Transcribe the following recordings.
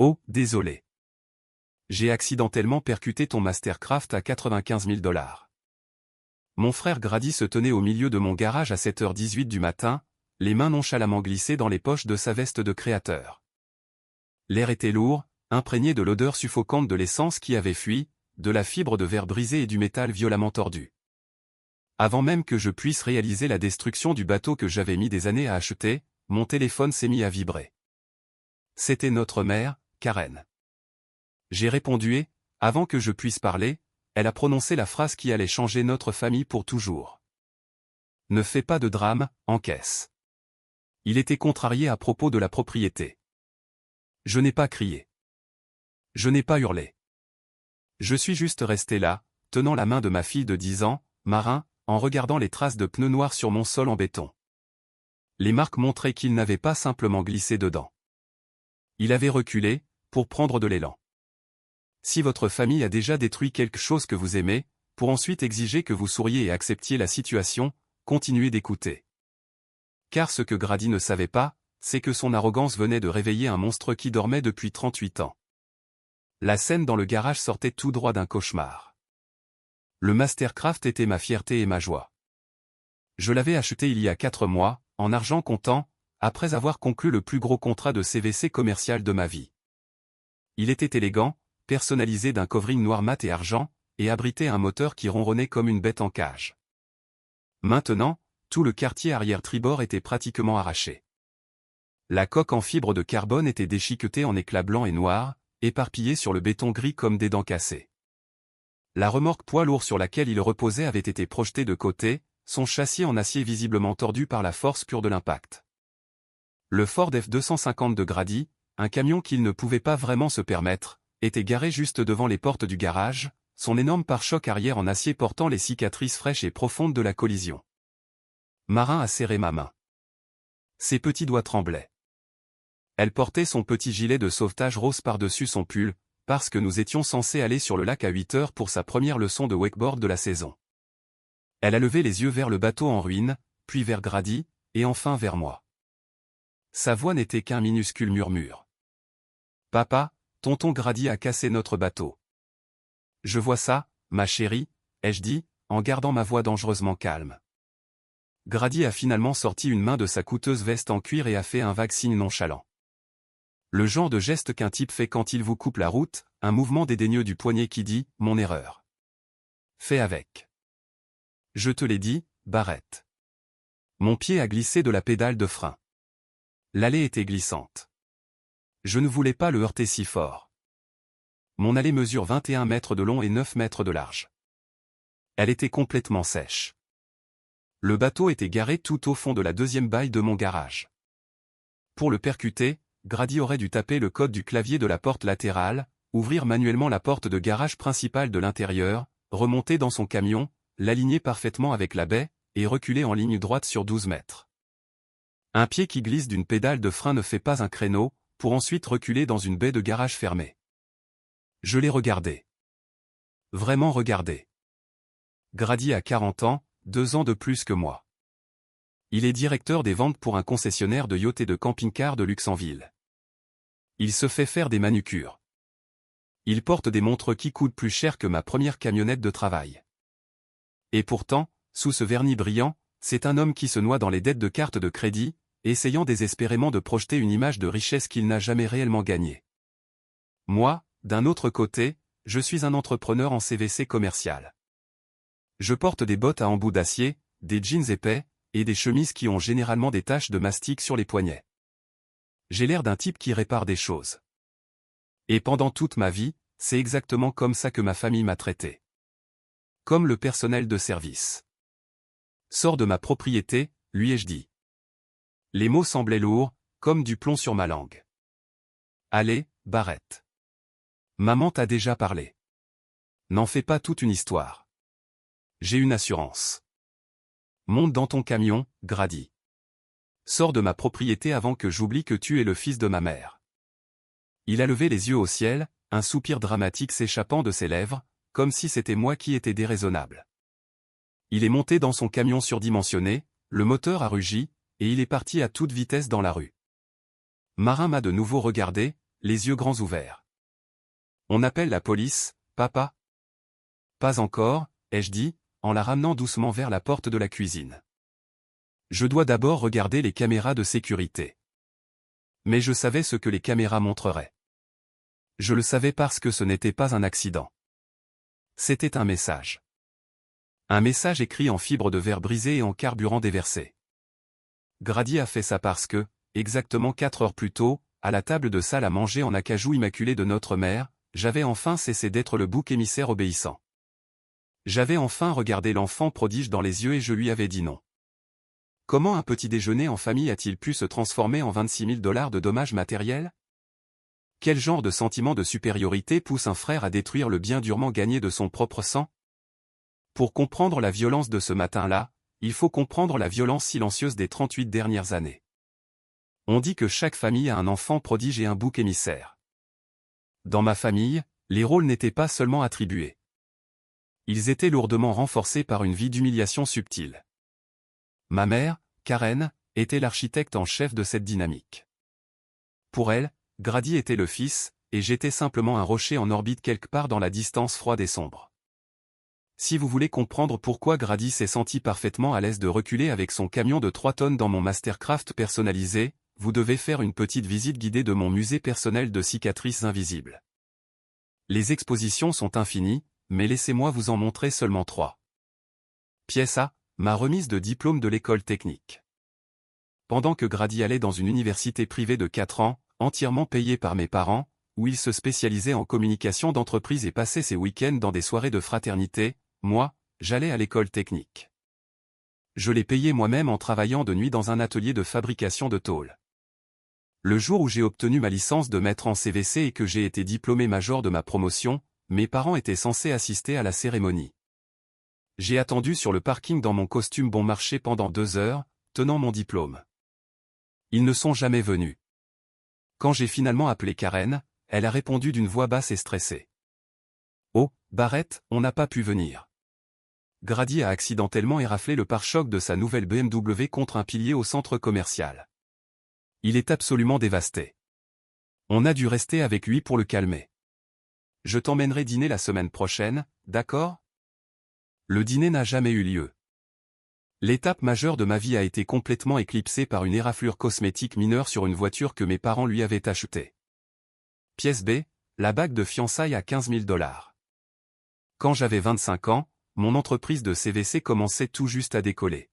Oh, désolé. J'ai accidentellement percuté ton Mastercraft à 95 000 $. Mon frère Grady se tenait au milieu de mon garage à 7h18 du matin, les mains nonchalamment glissées dans les poches de sa veste de créateur. L'air était lourd, imprégné de l'odeur suffocante de l'essence qui avait fui, de la fibre de verre brisé et du métal violemment tordu. Avant même que je puisse réaliser la destruction du bateau que j'avais mis des années à acheter, mon téléphone s'est mis à vibrer. C'était notre mère, Karen. J'ai répondu et, avant que je puisse parler, elle a prononcé la phrase qui allait changer notre famille pour toujours. Ne fais pas de drame, encaisse. Il était contrarié à propos de la propriété. Je n'ai pas crié. Je n'ai pas hurlé. Je suis juste resté là, tenant la main de ma fille de 10 ans, Marin, en regardant les traces de pneus noirs sur mon sol en béton. Les marques montraient qu'il n'avait pas simplement glissé dedans. Il avait reculé, pour prendre de l'élan. Si votre famille a déjà détruit quelque chose que vous aimez, pour ensuite exiger que vous souriez et acceptiez la situation, continuez d'écouter. Car ce que Grady ne savait pas, c'est que son arrogance venait de réveiller un monstre qui dormait depuis 38 ans. La scène dans le garage sortait tout droit d'un cauchemar. Le Mastercraft était ma fierté et ma joie. Je l'avais acheté il y a 4 mois, en argent comptant, après avoir conclu le plus gros contrat de CVC commercial de ma vie. Il était élégant, personnalisé d'un covering noir mat et argent, et abritait un moteur qui ronronnait comme une bête en cage. Maintenant, tout le quartier arrière-tribord était pratiquement arraché. La coque en fibre de carbone était déchiquetée en éclats blancs et noirs, éparpillée sur le béton gris comme des dents cassées. La remorque poids lourd sur laquelle il reposait avait été projetée de côté, son châssis en acier visiblement tordu par la force pure de l'impact. Le Ford F-250 de Grady, un camion qu'il ne pouvait pas vraiment se permettre, était garé juste devant les portes du garage, son énorme pare-choc arrière en acier portant les cicatrices fraîches et profondes de la collision. Marin a serré ma main. Ses petits doigts tremblaient. Elle portait son petit gilet de sauvetage rose par-dessus son pull, parce que nous étions censés aller sur le lac à 8 heures pour sa première leçon de wakeboard de la saison. Elle a levé les yeux vers le bateau en ruine, puis vers Grady, et enfin vers moi. Sa voix n'était qu'un minuscule murmure. « Papa, tonton Grady a cassé notre bateau. »« Je vois ça, ma chérie, » ai-je dit, en gardant ma voix dangereusement calme. Grady a finalement sorti une main de sa coûteuse veste en cuir et a fait un vague signe nonchalant. Le genre de geste qu'un type fait quand il vous coupe la route, un mouvement dédaigneux du poignet qui dit « Mon erreur. » Fais avec. Je te l'ai dit, Barrett. Mon pied a glissé de la pédale de frein. L'allée était glissante. Je ne voulais pas le heurter si fort. Mon allée mesure 21 mètres de long et 9 mètres de large. Elle était complètement sèche. Le bateau était garé tout au fond de la deuxième baille de mon garage. Pour le percuter, Grady aurait dû taper le code du clavier de la porte latérale, ouvrir manuellement la porte de garage principale de l'intérieur, remonter dans son camion, l'aligner parfaitement avec la baie, et reculer en ligne droite sur 12 mètres. Un pied qui glisse d'une pédale de frein ne fait pas un créneau, pour ensuite reculer dans une baie de garage fermée. Je l'ai regardé. Vraiment regardé. Grady a 40 ans, 2 ans de plus que moi. Il est directeur des ventes pour un concessionnaire de yachts et de camping-cars de Luxemville. Il se fait faire des manucures. Il porte des montres qui coûtent plus cher que ma première camionnette de travail. Et pourtant, sous ce vernis brillant, c'est un homme qui se noie dans les dettes de cartes de crédit, essayant désespérément de projeter une image de richesse qu'il n'a jamais réellement gagnée. Moi, d'un autre côté, je suis un entrepreneur en CVC commercial. Je porte des bottes à embout d'acier, des jeans épais, et des chemises qui ont généralement des taches de mastic sur les poignets. J'ai l'air d'un type qui répare des choses. Et pendant toute ma vie, c'est exactement comme ça que ma famille m'a traité. Comme le personnel de service. Sors de ma propriété, lui ai-je dit. Les mots semblaient lourds, comme du plomb sur ma langue. Allez, Barrett. Maman t'a déjà parlé. N'en fais pas toute une histoire. J'ai une assurance. Monte dans ton camion, Grady. Sors de ma propriété avant que j'oublie que tu es le fils de ma mère. Il a levé les yeux au ciel, un soupir dramatique s'échappant de ses lèvres, comme si c'était moi qui étais déraisonnable. Il est monté dans son camion surdimensionné, le moteur a rugi, et il est parti à toute vitesse dans la rue. Marin m'a de nouveau regardé, les yeux grands ouverts. On appelle la police, papa? Pas encore, ai-je dit, en la ramenant doucement vers la porte de la cuisine. Je dois d'abord regarder les caméras de sécurité. Mais je savais ce que les caméras montreraient. Je le savais parce que ce n'était pas un accident. C'était un message. Un message écrit en fibre de verre brisé et en carburant déversé. Grady a fait ça parce que, exactement 4 heures plus tôt, à la table de salle à manger en acajou immaculé de notre mère, j'avais enfin cessé d'être le bouc émissaire obéissant. J'avais enfin regardé l'enfant prodige dans les yeux et je lui avais dit non. Comment un petit déjeuner en famille a-t-il pu se transformer en 26 000 $ de dommages matériels? Quel genre de sentiment de supériorité pousse un frère à détruire le bien durement gagné de son propre sang? Pour comprendre la violence de ce matin-là, il faut comprendre la violence silencieuse des 38 dernières années. On dit que chaque famille a un enfant prodige et un bouc émissaire. Dans ma famille, les rôles n'étaient pas seulement attribués. Ils étaient lourdement renforcés par une vie d'humiliation subtile. Ma mère, Karen, était l'architecte en chef de cette dynamique. Pour elle, Grady était le fils, et j'étais simplement un rocher en orbite quelque part dans la distance froide et sombre. Si vous voulez comprendre pourquoi Grady s'est senti parfaitement à l'aise de reculer avec son camion de 3 tonnes dans mon Mastercraft personnalisé, vous devez faire une petite visite guidée de mon musée personnel de cicatrices invisibles. Les expositions sont infinies, mais laissez-moi vous en montrer seulement 3. Pièce A, ma remise de diplôme de l'école technique. Pendant que Grady allait dans une université privée de 4 ans, entièrement payée par mes parents, où il se spécialisait en communication d'entreprise et passait ses week-ends dans des soirées de fraternité, moi, j'allais à l'école technique. Je l'ai payé moi-même en travaillant de nuit dans un atelier de fabrication de tôle. Le jour où j'ai obtenu ma licence de maître en CVC et que j'ai été diplômé major de ma promotion, mes parents étaient censés assister à la cérémonie. J'ai attendu sur le parking dans mon costume bon marché pendant 2 heures, tenant mon diplôme. Ils ne sont jamais venus. Quand j'ai finalement appelé Karen, elle a répondu d'une voix basse et stressée. « Oh, Barrett, on n'a pas pu venir. » Grady a accidentellement éraflé le pare-choc de sa nouvelle BMW contre un pilier au centre commercial. Il est absolument dévasté. On a dû rester avec lui pour le calmer. Je t'emmènerai dîner la semaine prochaine, d'accord? Le dîner n'a jamais eu lieu. L'étape majeure de ma vie a été complètement éclipsée par une éraflure cosmétique mineure sur une voiture que mes parents lui avaient achetée. Pièce B, la bague de fiançailles à 15 000 $. Quand j'avais 25 ans, mon entreprise de CVC commençait tout juste à décoller.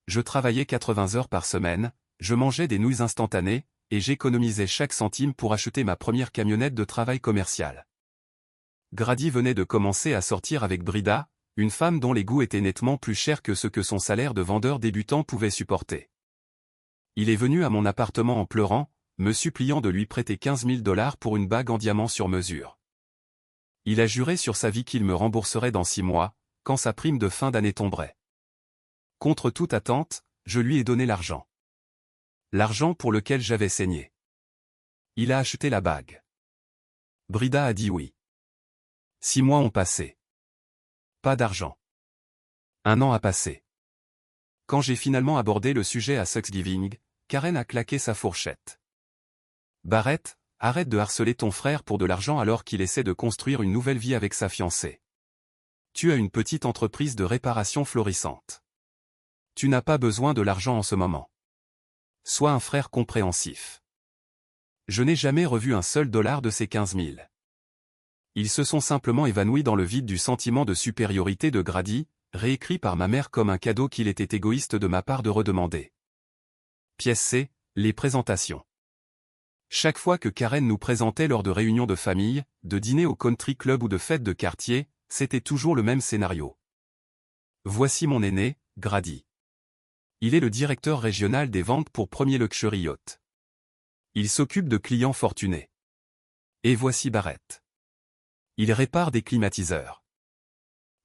Je travaillais 80 heures par semaine, je mangeais des nouilles instantanées, et j'économisais chaque centime pour acheter ma première camionnette de travail commercial. Grady venait de commencer à sortir avec Brida, une femme dont les goûts étaient nettement plus chers que ce que son salaire de vendeur débutant pouvait supporter. Il est venu à mon appartement en pleurant, me suppliant de lui prêter 15 000 $ pour une bague en diamant sur mesure. Il a juré sur sa vie qu'il me rembourserait dans 6 mois, quand sa prime de fin d'année tomberait. Contre toute attente, je lui ai donné l'argent. L'argent pour lequel j'avais saigné. Il a acheté la bague. Brida a dit oui. 6 mois ont passé. Pas d'argent. 1 an a passé. Quand j'ai finalement abordé le sujet à Thanksgiving, Karen a claqué sa fourchette. Barrett, arrête de harceler ton frère pour de l'argent alors qu'il essaie de construire une nouvelle vie avec sa fiancée. Tu as une petite entreprise de réparation florissante. Tu n'as pas besoin de l'argent en ce moment. Sois un frère compréhensif. Je n'ai jamais revu un seul dollar de ces 15 000. Ils se sont simplement évanouis dans le vide du sentiment de supériorité de Grady, réécrit par ma mère comme un cadeau qu'il était égoïste de ma part de redemander. Pièce C, les présentations. Chaque fois que Karen nous présentait lors de réunions de famille, de dîners au country club ou de fêtes de quartier, c'était toujours le même scénario. Voici mon aîné, Grady. Il est le directeur régional des ventes pour Premier Luxury Yacht. Il s'occupe de clients fortunés. Et voici Barrett. Il répare des climatiseurs.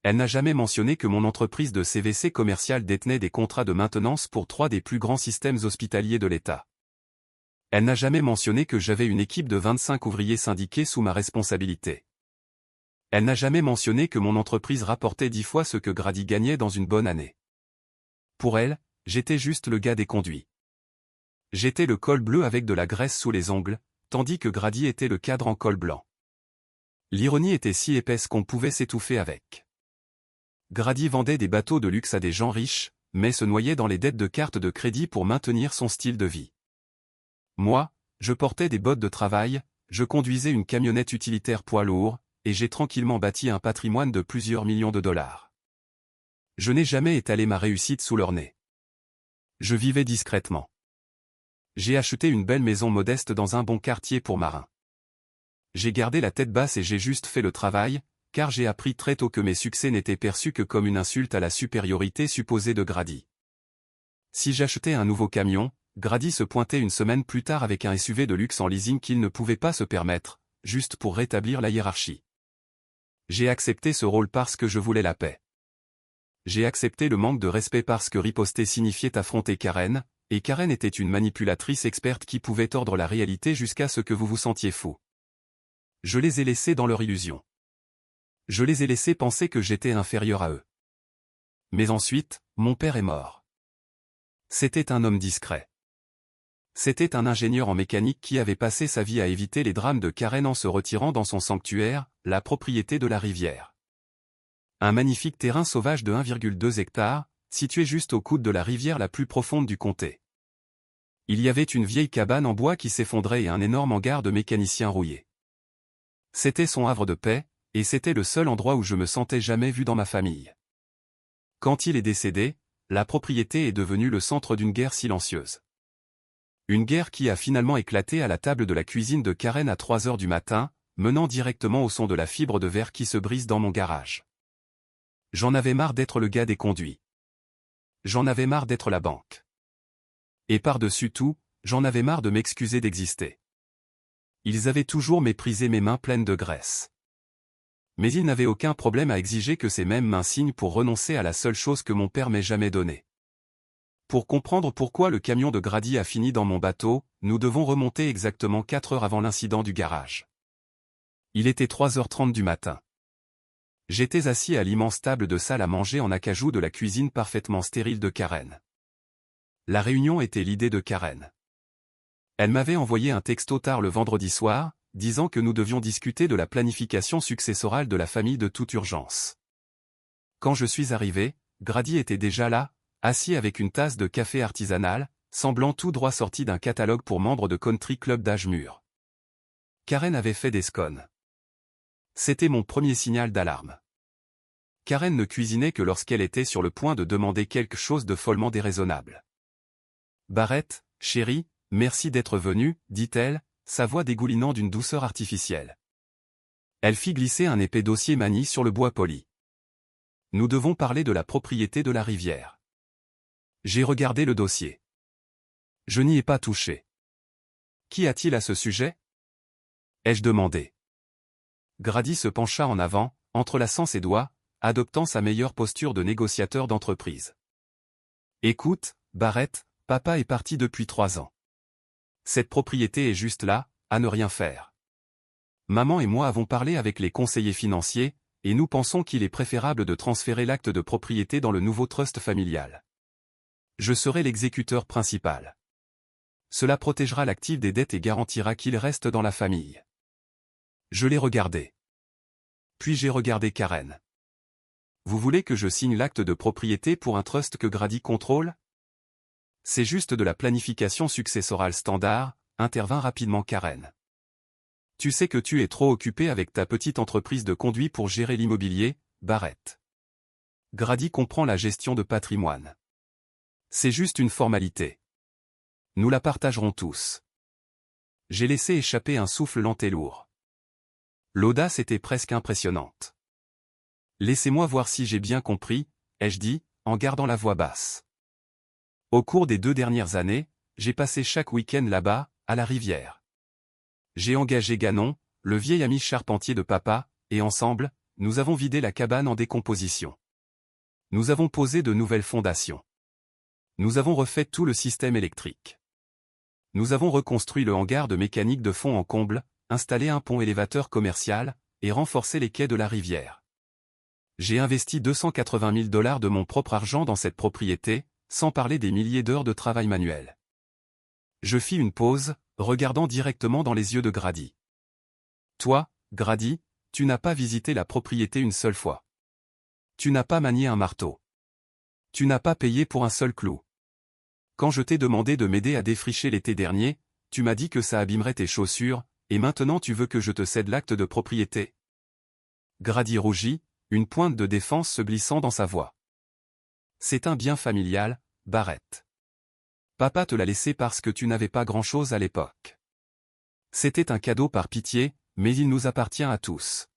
Elle n'a jamais mentionné que mon entreprise de CVC commercial détenait des contrats de maintenance pour 3 des plus grands systèmes hospitaliers de l'État. Elle n'a jamais mentionné que j'avais une équipe de 25 ouvriers syndiqués sous ma responsabilité. Elle n'a jamais mentionné que mon entreprise rapportait 10 fois ce que Grady gagnait dans une bonne année. Pour elle, j'étais juste le gars des conduits. J'étais le col bleu avec de la graisse sous les ongles, tandis que Grady était le cadre en col blanc. L'ironie était si épaisse qu'on pouvait s'étouffer avec. Grady vendait des bateaux de luxe à des gens riches, mais se noyait dans les dettes de cartes de crédit pour maintenir son style de vie. Moi, je portais des bottes de travail, je conduisais une camionnette utilitaire poids lourd, et j'ai tranquillement bâti un patrimoine de plusieurs millions de dollars. Je n'ai jamais étalé ma réussite sous leur nez. Je vivais discrètement. J'ai acheté une belle maison modeste dans un bon quartier pour marins. J'ai gardé la tête basse et j'ai juste fait le travail, car j'ai appris très tôt que mes succès n'étaient perçus que comme une insulte à la supériorité supposée de Grady. Si j'achetais un nouveau camion, Grady se pointait une semaine plus tard avec un SUV de luxe en leasing qu'il ne pouvait pas se permettre, juste pour rétablir la hiérarchie. J'ai accepté ce rôle parce que je voulais la paix. J'ai accepté le manque de respect parce que riposter signifiait affronter Karen, et Karen était une manipulatrice experte qui pouvait tordre la réalité jusqu'à ce que vous vous sentiez fou. Je les ai laissés dans leur illusion. Je les ai laissés penser que j'étais inférieur à eux. Mais ensuite, mon père est mort. C'était un homme discret. C'était un ingénieur en mécanique qui avait passé sa vie à éviter les drames de Karen en se retirant dans son sanctuaire, la propriété de la rivière. Un magnifique terrain sauvage de 1,2 hectares, situé juste au coude de la rivière la plus profonde du comté. Il y avait une vieille cabane en bois qui s'effondrait et un énorme hangar de mécaniciens rouillés. C'était son havre de paix, et c'était le seul endroit où je me sentais jamais vu dans ma famille. Quand il est décédé, la propriété est devenue le centre d'une guerre silencieuse. Une guerre qui a finalement éclaté à la table de la cuisine de Karen à 3 heures du matin, menant directement au son de la fibre de verre qui se brise dans mon garage. J'en avais marre d'être le gars des conduits. J'en avais marre d'être la banque. Et par-dessus tout, j'en avais marre de m'excuser d'exister. Ils avaient toujours méprisé mes mains pleines de graisse. Mais ils n'avaient aucun problème à exiger que ces mêmes mains signent pour renoncer à la seule chose que mon père m'ait jamais donnée. Pour comprendre pourquoi le camion de Grady a fini dans mon bateau, nous devons remonter exactement 4 heures avant l'incident du garage. Il était 3h30 du matin. J'étais assis à l'immense table de salle à manger en acajou de la cuisine parfaitement stérile de Karen. La réunion était l'idée de Karen. Elle m'avait envoyé un texto tard le vendredi soir, disant que nous devions discuter de la planification successorale de la famille de toute urgence. Quand je suis arrivé, Grady était déjà là, assis avec une tasse de café artisanal, semblant tout droit sorti d'un catalogue pour membres de country club d'âge mûr. Karen avait fait des scones. C'était mon premier signal d'alarme. Karen ne cuisinait que lorsqu'elle était sur le point de demander quelque chose de follement déraisonnable. « Barrett, chérie, merci d'être venue, dit-elle, sa voix dégoulinant d'une douceur artificielle. Elle fit glisser un épais dossier mani sur le bois poli. « Nous devons parler de la propriété de la rivière. » J'ai regardé le dossier. Je n'y ai pas touché. Qu'y a-t-il à ce sujet? Ai-je demandé. Grady se pencha en avant, entrelaçant ses doigts, adoptant sa meilleure posture de négociateur d'entreprise. Écoute, Barrett, papa est parti depuis 3 ans. Cette propriété est juste là, à ne rien faire. Maman et moi avons parlé avec les conseillers financiers, et nous pensons qu'il est préférable de transférer l'acte de propriété dans le nouveau trust familial. Je serai l'exécuteur principal. Cela protégera l'actif des dettes et garantira qu'il reste dans la famille. Je l'ai regardé. Puis j'ai regardé Karen. Vous voulez que je signe l'acte de propriété pour un trust que Grady contrôle? C'est juste de la planification successorale standard, intervint rapidement Karen. Tu sais que tu es trop occupé avec ta petite entreprise de conduit pour gérer l'immobilier, Barrett. Grady comprend la gestion de patrimoine. C'est juste une formalité. Nous la partagerons tous. J'ai laissé échapper un souffle lent et lourd. L'audace était presque impressionnante. Laissez-moi voir si j'ai bien compris, ai-je dit, en gardant la voix basse. Au cours des 2 dernières années, j'ai passé chaque week-end là-bas, à la rivière. J'ai engagé Ganon, le vieil ami charpentier de papa, et ensemble, nous avons vidé la cabane en décomposition. Nous avons posé de nouvelles fondations. Nous avons refait tout le système électrique. Nous avons reconstruit le hangar de mécanique de fond en comble, installé un pont élévateur commercial, et renforcé les quais de la rivière. J'ai investi 280 000 $ de mon propre argent dans cette propriété, sans parler des milliers d'heures de travail manuel. Je fis une pause, regardant directement dans les yeux de Grady. Toi, Grady, tu n'as pas visité la propriété une seule fois. Tu n'as pas manié un marteau. Tu n'as pas payé pour un seul clou. Quand je t'ai demandé de m'aider à défricher l'été dernier, tu m'as dit que ça abîmerait tes chaussures, et maintenant tu veux que je te cède l'acte de propriété. Grady rougit, une pointe de défense se glissant dans sa voix. C'est un bien familial, Barrett. Papa te l'a laissé parce que tu n'avais pas grand-chose à l'époque. C'était un cadeau par pitié, mais il nous appartient à tous.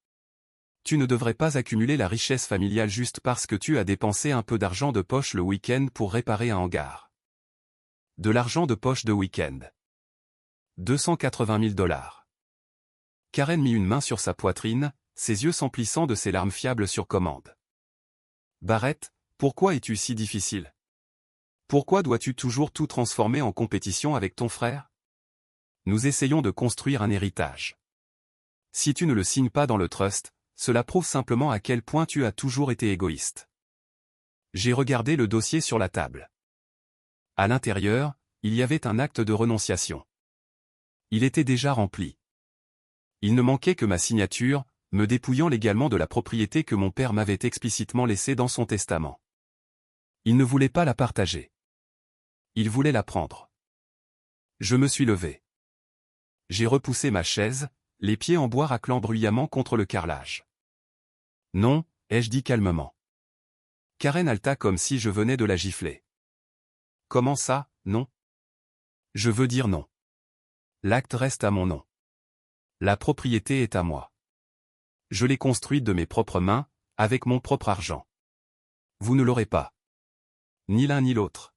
Tu ne devrais pas accumuler la richesse familiale juste parce que tu as dépensé un peu d'argent de poche le week-end pour réparer un hangar. De l'argent de poche de week-end. 280 000 $. Karen mit une main sur sa poitrine, ses yeux s'emplissant de ses larmes fiables sur commande. Barrett, pourquoi es-tu si difficile? Pourquoi dois-tu toujours tout transformer en compétition avec ton frère? Nous essayons de construire un héritage. Si tu ne le signes pas dans le trust, cela prouve simplement à quel point tu as toujours été égoïste. J'ai regardé le dossier sur la table. À l'intérieur, il y avait un acte de renonciation. Il était déjà rempli. Il ne manquait que ma signature, me dépouillant légalement de la propriété que mon père m'avait explicitement laissée dans son testament. Il ne voulait pas la partager. Il voulait la prendre. Je me suis levé. J'ai repoussé ma chaise, les pieds en bois raclant bruyamment contre le carrelage. Non, ai-je dit calmement. Karen halta comme si je venais de la gifler. Comment ça, non? Je veux dire non. L'acte reste à mon nom. La propriété est à moi. Je l'ai construite de mes propres mains, avec mon propre argent. Vous ne l'aurez pas. Ni l'un ni l'autre.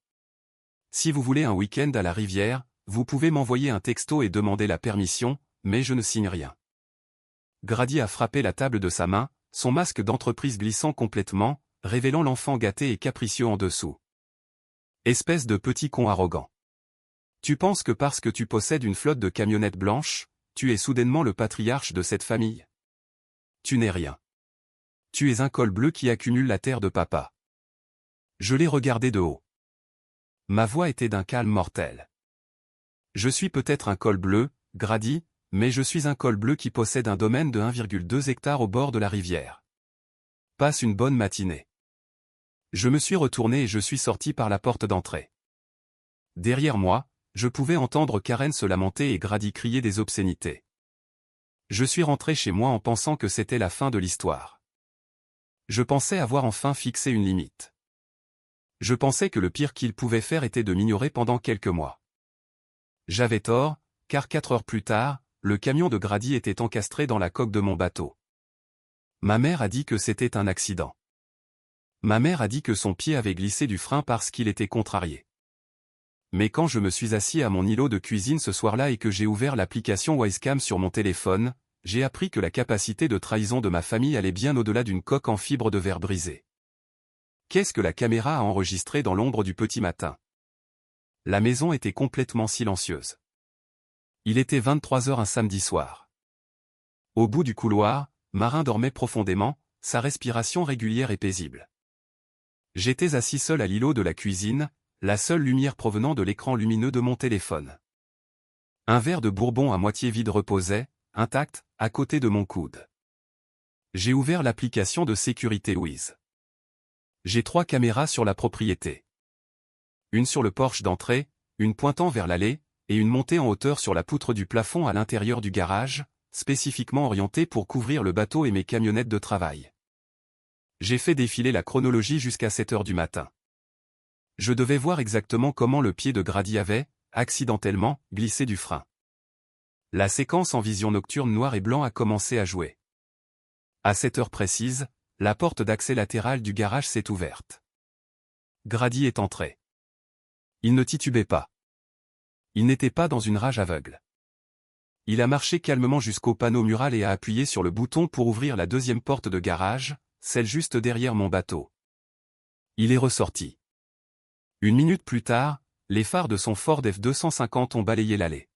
Si vous voulez un week-end à la rivière, vous pouvez m'envoyer un texto et demander la permission, mais je ne signe rien. Grady a frappé la table de sa main, son masque d'entreprise glissant complètement, révélant l'enfant gâté et capricieux en dessous. Espèce de petit con arrogant. Tu penses que parce que tu possèdes une flotte de camionnettes blanches, tu es soudainement le patriarche de cette famille? Tu n'es rien. Tu es un col bleu qui accumule la terre de papa. Je l'ai regardé de haut. Ma voix était d'un calme mortel. Je suis peut-être un col bleu, Grady, mais je suis un col bleu qui possède un domaine de 1,2 hectares au bord de la rivière. Passe une bonne matinée. Je me suis retourné et je suis sorti par la porte d'entrée. Derrière moi, je pouvais entendre Karen se lamenter et Grady crier des obscénités. Je suis rentré chez moi en pensant que c'était la fin de l'histoire. Je pensais avoir enfin fixé une limite. Je pensais que le pire qu'il pouvait faire était de m'ignorer pendant quelques mois. J'avais tort, car 4 heures plus tard, le camion de Grady était encastré dans la coque de mon bateau. Ma mère a dit que c'était un accident. Ma mère a dit que son pied avait glissé du frein parce qu'il était contrarié. Mais quand je me suis assis à mon îlot de cuisine ce soir-là et que j'ai ouvert l'application Wisecam sur mon téléphone, j'ai appris que la capacité de trahison de ma famille allait bien au-delà d'une coque en fibre de verre brisée. Qu'est-ce que la caméra a enregistré dans l'ombre du petit matin? La maison était complètement silencieuse. Il était 23 heures un samedi soir. Au bout du couloir, Marin dormait profondément, sa respiration régulière et paisible. J'étais assis seul à l'îlot de la cuisine, la seule lumière provenant de l'écran lumineux de mon téléphone. Un verre de bourbon à moitié vide reposait, intact, à côté de mon coude. J'ai ouvert l'application de sécurité Wiz. J'ai 3 caméras sur la propriété. Une sur le porche d'entrée, une pointant vers l'allée, et une montée en hauteur sur la poutre du plafond à l'intérieur du garage, spécifiquement orientée pour couvrir le bateau et mes camionnettes de travail. J'ai fait défiler la chronologie jusqu'à 7 heures du matin. Je devais voir exactement comment le pied de Grady avait, accidentellement, glissé du frein. La séquence en vision nocturne noir et blanc a commencé à jouer. À 7 heures précises, la porte d'accès latérale du garage s'est ouverte. Grady est entré. Il ne titubait pas. Il n'était pas dans une rage aveugle. Il a marché calmement jusqu'au panneau mural et a appuyé sur le bouton pour ouvrir la deuxième porte de garage, celle juste derrière mon bateau. Il est ressorti. 1 minute plus tard, les phares de son Ford F-250 ont balayé l'allée.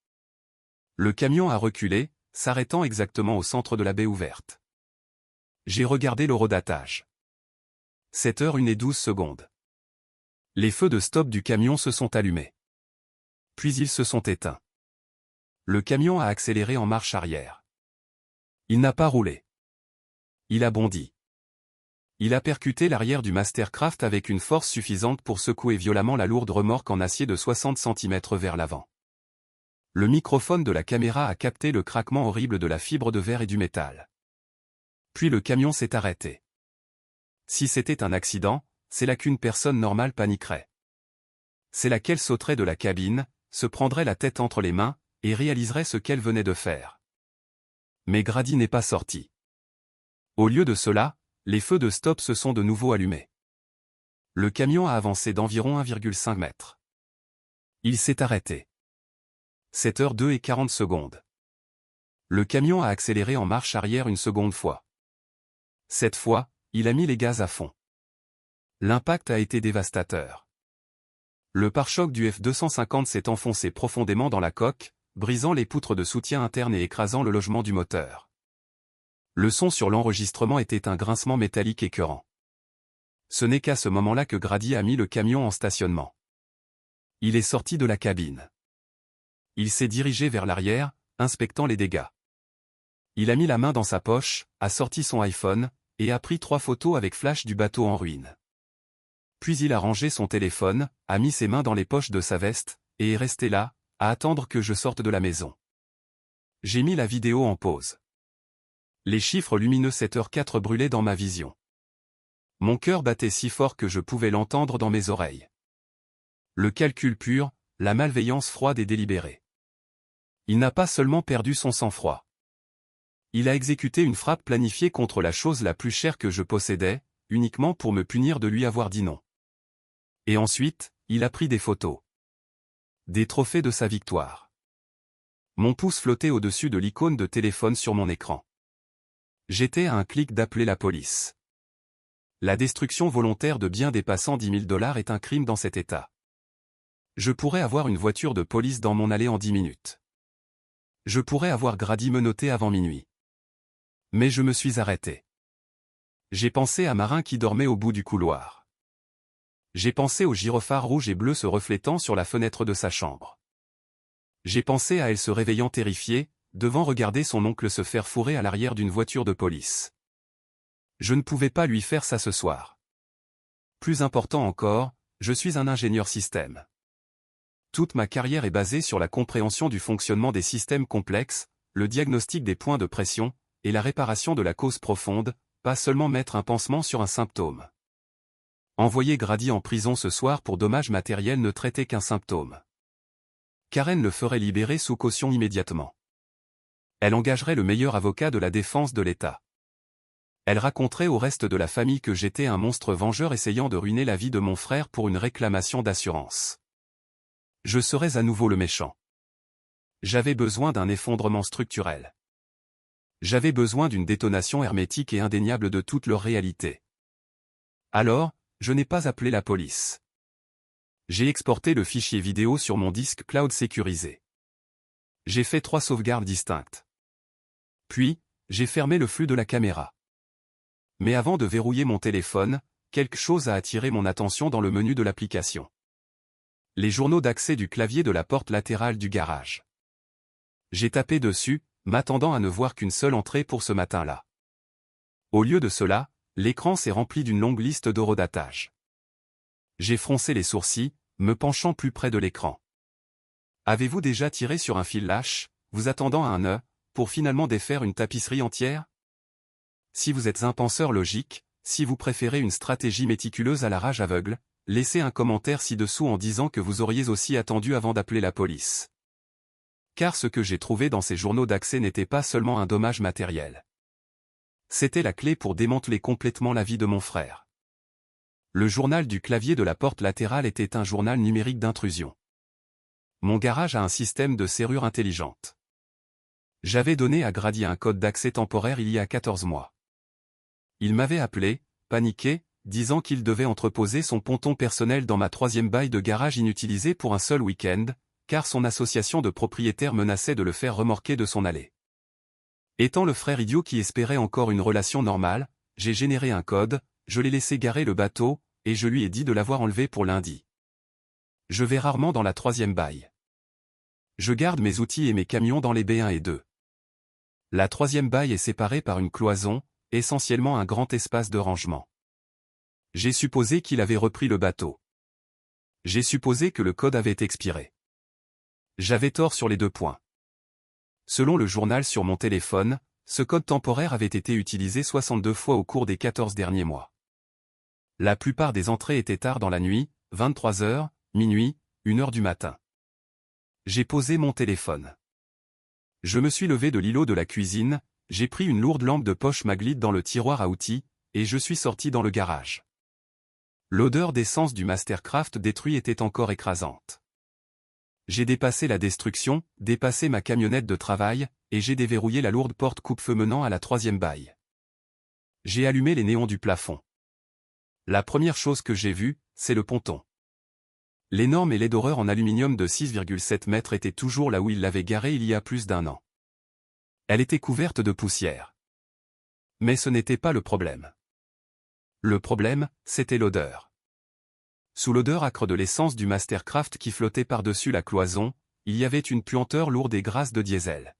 Le camion a reculé, s'arrêtant exactement au centre de la baie ouverte. J'ai regardé l'horodatage. 7h01:12. Les feux de stop du camion se sont allumés. Puis ils se sont éteints. Le camion a accéléré en marche arrière. Il n'a pas roulé. Il a bondi. Il a percuté l'arrière du Mastercraft avec une force suffisante pour secouer violemment la lourde remorque en acier de 60 cm vers l'avant. Le microphone de la caméra a capté le craquement horrible de la fibre de verre et du métal. Puis le camion s'est arrêté. Si c'était un accident, c'est là qu'une personne normale paniquerait. C'est là qu'elle sauterait de la cabine, se prendrait la tête entre les mains, et réaliserait ce qu'elle venait de faire. Mais Grady n'est pas sorti. Au lieu de cela, les feux de stop se sont de nouveau allumés. Le camion a avancé d'environ 1,5 mètre. Il s'est arrêté. 7h02 et 40 secondes. Le camion a accéléré en marche arrière une seconde fois. Cette fois, il a mis les gaz à fond. L'impact a été dévastateur. Le pare-choc du F250 s'est enfoncé profondément dans la coque, brisant les poutres de soutien interne et écrasant le logement du moteur. Le son sur l'enregistrement était un grincement métallique écœurant. Ce n'est qu'à ce moment-là que Grady a mis le camion en stationnement. Il est sorti de la cabine. Il s'est dirigé vers l'arrière, inspectant les dégâts. Il a mis la main dans sa poche, a sorti son iPhone, et a pris 3 photos avec flash du bateau en ruine. Puis il a rangé son téléphone, a mis ses mains dans les poches de sa veste, et est resté là, à attendre que je sorte de la maison. J'ai mis la vidéo en pause. Les chiffres lumineux 7h04 brûlaient dans ma vision. Mon cœur battait si fort que je pouvais l'entendre dans mes oreilles. Le calcul pur, la malveillance froide et délibérée. Il n'a pas seulement perdu son sang-froid. Il a exécuté une frappe planifiée contre la chose la plus chère que je possédais, uniquement pour me punir de lui avoir dit non. Et ensuite, il a pris des photos. Des trophées de sa victoire. Mon pouce flottait au-dessus de l'icône de téléphone sur mon écran. J'étais à un clic d'appeler la police. La destruction volontaire de biens dépassant 10 000 $ est un crime dans cet état. Je pourrais avoir une voiture de police dans mon allée en 10 minutes. Je pourrais avoir Grady menotté avant minuit. Mais je me suis arrêté. J'ai pensé à Marin qui dormait au bout du couloir. J'ai pensé aux gyrophares rouges et bleus se reflétant sur la fenêtre de sa chambre. J'ai pensé à elle se réveillant terrifiée, devant regarder son oncle se faire fourrer à l'arrière d'une voiture de police. Je ne pouvais pas lui faire ça ce soir. Plus important encore, je suis un ingénieur système. Toute ma carrière est basée sur la compréhension du fonctionnement des systèmes complexes, le diagnostic des points de pression, et la réparation de la cause profonde, pas seulement mettre un pansement sur un symptôme. Envoyer Grady en prison ce soir pour dommages matériels ne traitait qu'un symptôme. Karen le ferait libérer sous caution immédiatement. Elle engagerait le meilleur avocat de la défense de l'État. Elle raconterait au reste de la famille que j'étais un monstre vengeur essayant de ruiner la vie de mon frère pour une réclamation d'assurance. Je serais à nouveau le méchant. J'avais besoin d'un effondrement structurel. J'avais besoin d'une détonation hermétique et indéniable de toute leur réalité. Alors, je n'ai pas appelé la police. J'ai exporté le fichier vidéo sur mon disque cloud sécurisé. J'ai fait 3 sauvegardes distinctes. Puis, j'ai fermé le flux de la caméra. Mais avant de verrouiller mon téléphone, quelque chose a attiré mon attention dans le menu de l'application. Les journaux d'accès du clavier de la porte latérale du garage. J'ai tapé dessus, m'attendant à ne voir qu'une seule entrée pour ce matin-là. Au lieu de cela, l'écran s'est rempli d'une longue liste d'horodatage. J'ai froncé les sourcils, me penchant plus près de l'écran. Avez-vous déjà tiré sur un fil lâche, vous attendant à un nœud, pour finalement défaire une tapisserie entière? Si vous êtes un penseur logique, si vous préférez une stratégie méticuleuse à la rage aveugle, laissez un commentaire ci-dessous en disant que vous auriez aussi attendu avant d'appeler la police. Car ce que j'ai trouvé dans ces journaux d'accès n'était pas seulement un dommage matériel. C'était la clé pour démanteler complètement la vie de mon frère. Le journal du clavier de la porte latérale était un journal numérique d'intrusion. Mon garage a un système de serrure intelligente. J'avais donné à Grady un code d'accès temporaire il y a 14 mois. Il m'avait appelé, paniqué, disant qu'il devait entreposer son ponton personnel dans ma 3e baille de garage inutilisée pour un seul week-end, car son association de propriétaires menaçait de le faire remorquer de son allée. Étant le frère idiot qui espérait encore une relation normale, j'ai généré un code, je l'ai laissé garer le bateau, et je lui ai dit de l'avoir enlevé pour lundi. Je vais rarement dans la 3e baille. Je garde mes outils et mes camions dans les B1 et 2. La troisième baille est séparée par une cloison, essentiellement un grand espace de rangement. J'ai supposé qu'il avait repris le bateau. J'ai supposé que le code avait expiré. J'avais tort sur les 2 points. Selon le journal sur mon téléphone, ce code temporaire avait été utilisé 62 fois au cours des 14 derniers mois. La plupart des entrées étaient tard dans la nuit, 23h, minuit, 1h du matin. J'ai posé mon téléphone. Je me suis levé de l'îlot de la cuisine, j'ai pris une lourde lampe de poche Maglite dans le tiroir à outils, et je suis sorti dans le garage. L'odeur d'essence du Mastercraft détruit était encore écrasante. J'ai dépassé la destruction, dépassé ma camionnette de travail, et j'ai déverrouillé la lourde porte coupe-feu menant à la troisième baille. J'ai allumé les néons du plafond. La première chose que j'ai vue, c'est le ponton. L'énorme ailée d'horreur en aluminium de 6,7 mètres était toujours là où il l'avait garée il y a plus d'1 an. Elle était couverte de poussière. Mais ce n'était pas le problème. Le problème, c'était l'odeur. Sous l'odeur âcre de l'essence du Mastercraft qui flottait par-dessus la cloison, il y avait une puanteur lourde et grasse de diesel.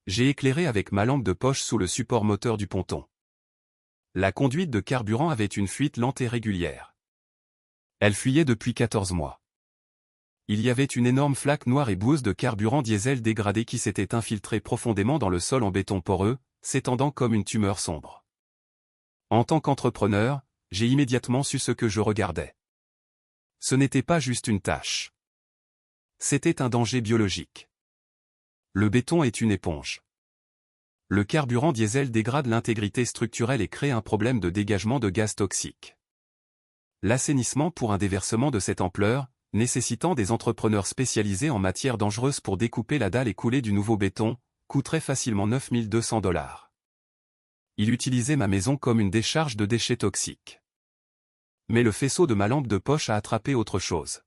J'ai éclairé avec ma lampe de poche sous le support moteur du ponton. La conduite de carburant avait une fuite lente et régulière. Elle fuyait depuis 14 mois. Il y avait une énorme flaque noire et boueuse de carburant diesel dégradé qui s'était infiltrée profondément dans le sol en béton poreux, s'étendant comme une tumeur sombre. En tant qu'entrepreneur, j'ai immédiatement su ce que je regardais. Ce n'était pas juste une tâche. C'était un danger biologique. Le béton est une éponge. Le carburant diesel dégrade l'intégrité structurelle et crée un problème de dégagement de gaz toxiques. L'assainissement pour un déversement de cette ampleur, nécessitant des entrepreneurs spécialisés en matières dangereuses pour découper la dalle et couler du nouveau béton, coûterait facilement $9 200. Il utilisait ma maison comme une décharge de déchets toxiques. Mais le faisceau de ma lampe de poche a attrapé autre chose.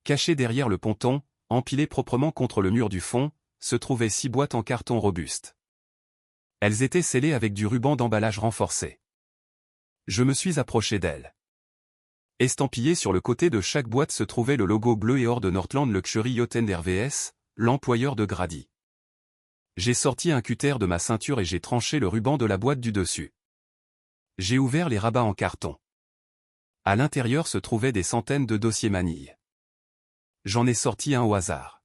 Caché derrière le ponton, empilé proprement contre le mur du fond, se trouvaient 6 boîtes en carton robuste. Elles étaient scellées avec du ruban d'emballage renforcé. Je me suis approché d'elles. Estampillé sur le côté de chaque boîte se trouvait le logo bleu et or de Nordland Luxury Yacht RVS, l'employeur de Grady. J'ai sorti un cutter de ma ceinture et j'ai tranché le ruban de la boîte du dessus. J'ai ouvert les rabats en carton. À l'intérieur se trouvaient des centaines de dossiers manilles. J'en ai sorti un au hasard.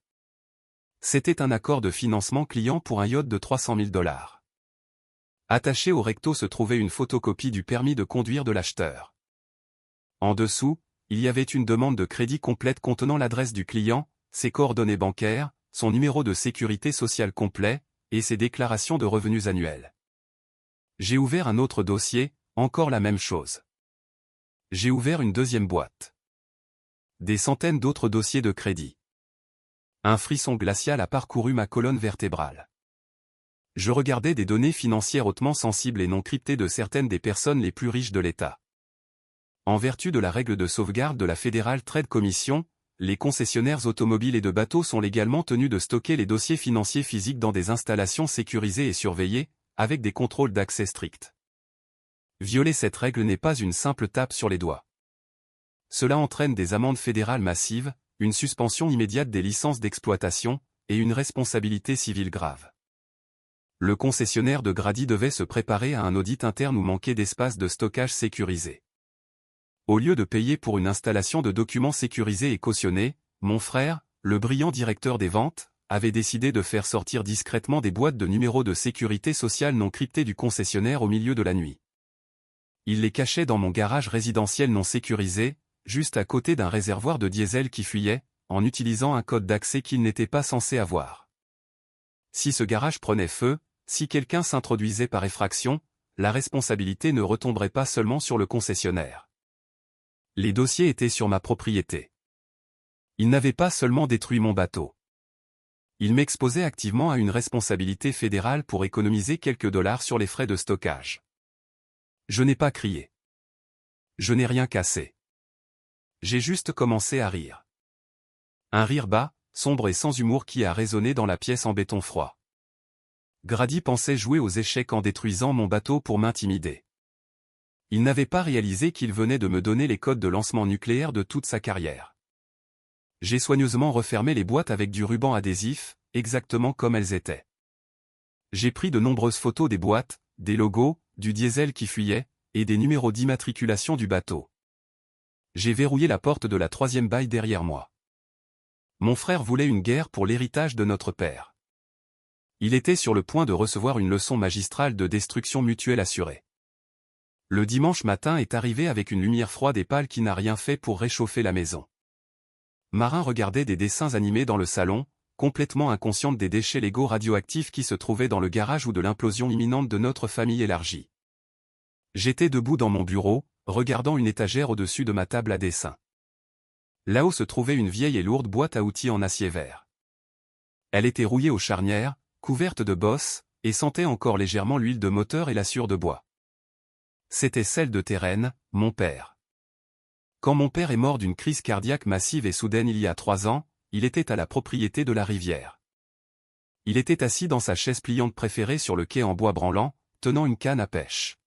C'était un accord de financement client pour un yacht de $300 000. Attaché au recto se trouvait une photocopie du permis de conduire de l'acheteur. En dessous, il y avait une demande de crédit complète contenant l'adresse du client, ses coordonnées bancaires, son numéro de sécurité sociale complet, et ses déclarations de revenus annuels. J'ai ouvert un autre dossier, encore la même chose. J'ai ouvert une deuxième boîte. Des centaines d'autres dossiers de crédit. Un frisson glacial a parcouru ma colonne vertébrale. Je regardais des données financières hautement sensibles et non cryptées de certaines des personnes les plus riches de l'État. En vertu de la règle de sauvegarde de la Federal Trade Commission, les concessionnaires automobiles et de bateaux sont légalement tenus de stocker les dossiers financiers physiques dans des installations sécurisées et surveillées, avec des contrôles d'accès stricts. Violer cette règle n'est pas une simple tape sur les doigts. Cela entraîne des amendes fédérales massives, une suspension immédiate des licences d'exploitation, et une responsabilité civile grave. Le concessionnaire de Grady devait se préparer à un audit interne où manquait d'espace de stockage sécurisé. Au lieu de payer pour une installation de documents sécurisés et cautionnés, mon frère, le brillant directeur des ventes, avait décidé de faire sortir discrètement des boîtes de numéros de sécurité sociale non cryptés du concessionnaire au milieu de la nuit. Il les cachait dans mon garage résidentiel non sécurisé, juste à côté d'un réservoir de diesel qui fuyait, en utilisant un code d'accès qu'il n'était pas censé avoir. Si ce garage prenait feu, si quelqu'un s'introduisait par effraction, la responsabilité ne retomberait pas seulement sur le concessionnaire. Les dossiers étaient sur ma propriété. Ils n'avaient pas seulement détruit mon bateau. Ils m'exposaient activement à une responsabilité fédérale pour économiser quelques dollars sur les frais de stockage. Je n'ai pas crié. Je n'ai rien cassé. J'ai juste commencé à rire. Un rire bas, sombre et sans humour qui a résonné dans la pièce en béton froid. Grady pensait jouer aux échecs en détruisant mon bateau pour m'intimider. Il n'avait pas réalisé qu'il venait de me donner les codes de lancement nucléaire de toute sa carrière. J'ai soigneusement refermé les boîtes avec du ruban adhésif, exactement comme elles étaient. J'ai pris de nombreuses photos des boîtes, des logos, du diesel qui fuyait, et des numéros d'immatriculation du bateau. J'ai verrouillé la porte de la 3e baille derrière moi. Mon frère voulait une guerre pour l'héritage de notre père. Il était sur le point de recevoir une leçon magistrale de destruction mutuelle assurée. Le dimanche matin est arrivé avec une lumière froide et pâle qui n'a rien fait pour réchauffer la maison. Marin regardait des dessins animés dans le salon, complètement inconsciente des déchets légaux radioactifs qui se trouvaient dans le garage ou de l'implosion imminente de notre famille élargie. J'étais debout dans mon bureau, regardant une étagère au-dessus de ma table à dessin. Là-haut se trouvait une vieille et lourde boîte à outils en acier vert. Elle était rouillée aux charnières, couverte de bosses, et sentait encore légèrement l'huile de moteur et la sciure de bois. C'était celle de Terren, mon père. Quand mon père est mort d'une crise cardiaque massive et soudaine il y a 3 ans, il était à la propriété de la rivière. Il était assis dans sa chaise pliante préférée sur le quai en bois branlant, tenant une canne à pêche.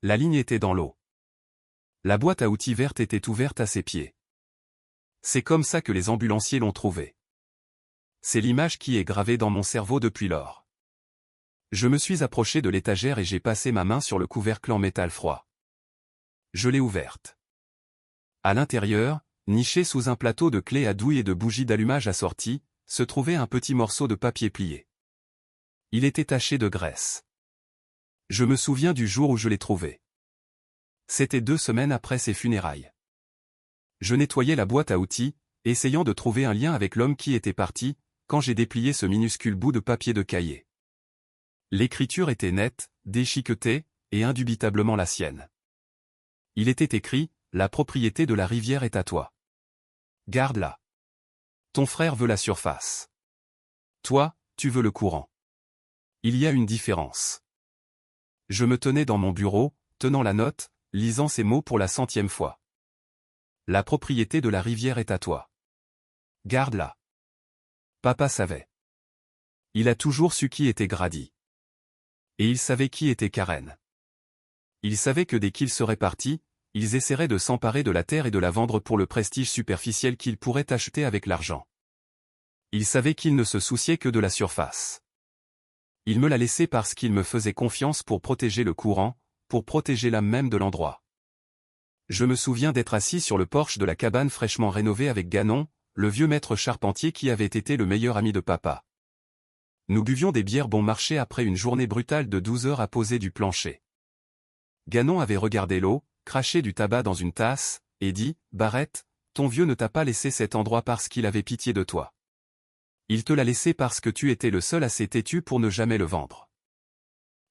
La ligne était dans l'eau. La boîte à outils verte était ouverte à ses pieds. C'est comme ça que les ambulanciers l'ont trouvée. C'est l'image qui est gravée dans mon cerveau depuis lors. Je me suis approché de l'étagère et j'ai passé ma main sur le couvercle en métal froid. Je l'ai ouverte. À l'intérieur, niché sous un plateau de clés à douille et de bougies d'allumage assorties, se trouvait un petit morceau de papier plié. Il était taché de graisse. Je me souviens du jour où je l'ai trouvé. C'était 2 semaines après ses funérailles. Je nettoyais la boîte à outils, essayant de trouver un lien avec l'homme qui était parti, quand j'ai déplié ce minuscule bout de papier de cahier. L'écriture était nette, déchiquetée, et indubitablement la sienne. Il était écrit « La propriété de la rivière est à toi. Garde-la. Ton frère veut la surface. Toi, tu veux le courant. Il y a une différence. » Je me tenais dans mon bureau, tenant la note, lisant ces mots pour la 100e fois. La propriété de la rivière est à toi. Garde-la. Papa savait. Il a toujours su qui était Grady. Et il savait qui était Karen. Il savait que dès qu'ils seraient partis, ils essaieraient de s'emparer de la terre et de la vendre pour le prestige superficiel qu'ils pourraient acheter avec l'argent. Il savait qu'ils ne se souciaient que de la surface. Il me l'a laissé parce qu'il me faisait confiance pour protéger le courant, pour protéger l'âme même de l'endroit. Je me souviens d'être assis sur le porche de la cabane fraîchement rénovée avec Ganon, le vieux maître charpentier qui avait été le meilleur ami de papa. Nous buvions des bières bon marché après une journée brutale de 12 heures à poser du plancher. Ganon avait regardé l'eau, craché du tabac dans une tasse, et dit « Barrett, ton vieux ne t'a pas laissé cet endroit parce qu'il avait pitié de toi. Il te l'a laissé parce que tu étais le seul assez têtu pour ne jamais le vendre. »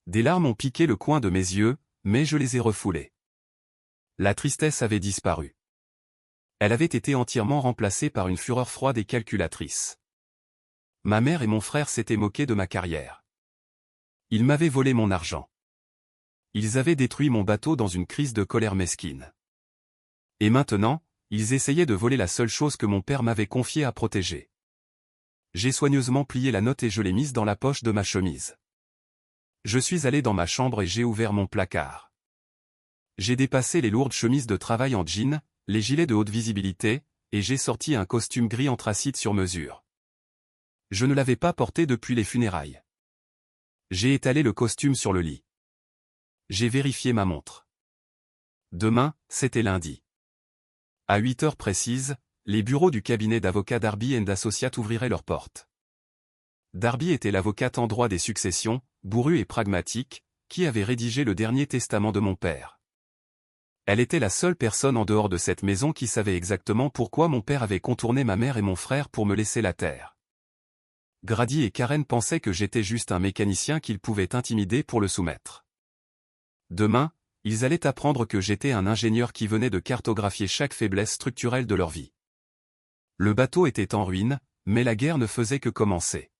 Des larmes ont piqué le coin de mes yeux, mais je les ai refoulées. La tristesse avait disparu. Elle avait été entièrement remplacée par une fureur froide et calculatrice. Ma mère et mon frère s'étaient moqués de ma carrière. Ils m'avaient volé mon argent. Ils avaient détruit mon bateau dans une crise de colère mesquine. Et maintenant, ils essayaient de voler la seule chose que mon père m'avait confiée à protéger. J'ai soigneusement plié la note et je l'ai mise dans la poche de ma chemise. Je suis allé dans ma chambre et j'ai ouvert mon placard. J'ai dépassé les lourdes chemises de travail en jean, les gilets de haute visibilité, et j'ai sorti un costume gris anthracite sur mesure. Je ne l'avais pas porté depuis les funérailles. J'ai étalé le costume sur le lit. J'ai vérifié ma montre. Demain, c'était lundi. À 8 heures précises, les bureaux du cabinet d'avocats Darby & Associates ouvriraient leurs portes. Darby était l'avocate en droit des successions, bourrue et pragmatique, qui avait rédigé le dernier testament de mon père. Elle était la seule personne en dehors de cette maison qui savait exactement pourquoi mon père avait contourné ma mère et mon frère pour me laisser la terre. Grady et Karen pensaient que j'étais juste un mécanicien qu'ils pouvaient intimider pour le soumettre. Demain, ils allaient apprendre que j'étais un ingénieur qui venait de cartographier chaque faiblesse structurelle de leur vie. Le bateau était en ruine, mais la guerre ne faisait que commencer.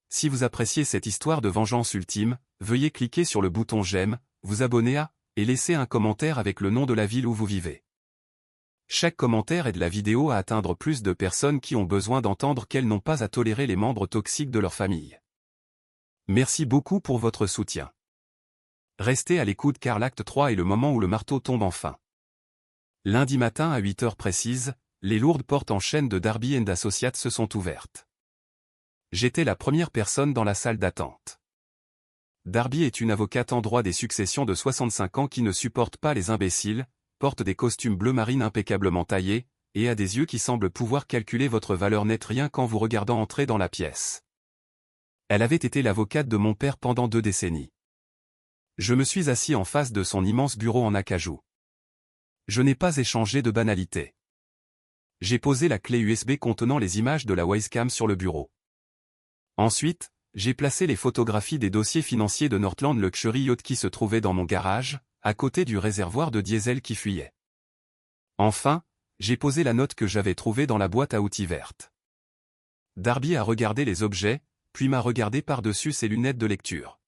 Si vous appréciez cette histoire de vengeance ultime, veuillez cliquer sur le bouton j'aime, vous abonner à, et laisser un commentaire avec le nom de la ville où vous vivez. Chaque commentaire aide la vidéo à atteindre plus de personnes qui ont besoin d'entendre qu'elles n'ont pas à tolérer les membres toxiques de leur famille. Merci beaucoup pour votre soutien. Restez à l'écoute car l'acte 3 est le moment où le marteau tombe enfin. Lundi matin à 8 heures précises, les lourdes portes en chaîne de Darby & Associates se sont ouvertes. J'étais la première personne dans la salle d'attente. Darby est une avocate en droit des successions de 65 ans qui ne supporte pas les imbéciles, porte des costumes bleu marine impeccablement taillés, et a des yeux qui semblent pouvoir calculer votre valeur nette rien qu'en vous regardant entrer dans la pièce. Elle avait été l'avocate de mon père pendant 2 décennies. Je me suis assis en face de son immense bureau en acajou. Je n'ai pas échangé de banalité. J'ai posé la clé USB contenant les images de la Wisecam sur le bureau. Ensuite, j'ai placé les photographies des dossiers financiers de Northland Luxury Yacht qui se trouvaient dans mon garage, à côté du réservoir de diesel qui fuyait. Enfin, j'ai posé la note que j'avais trouvée dans la boîte à outils verte. Darby a regardé les objets, puis m'a regardé par-dessus ses lunettes de lecture.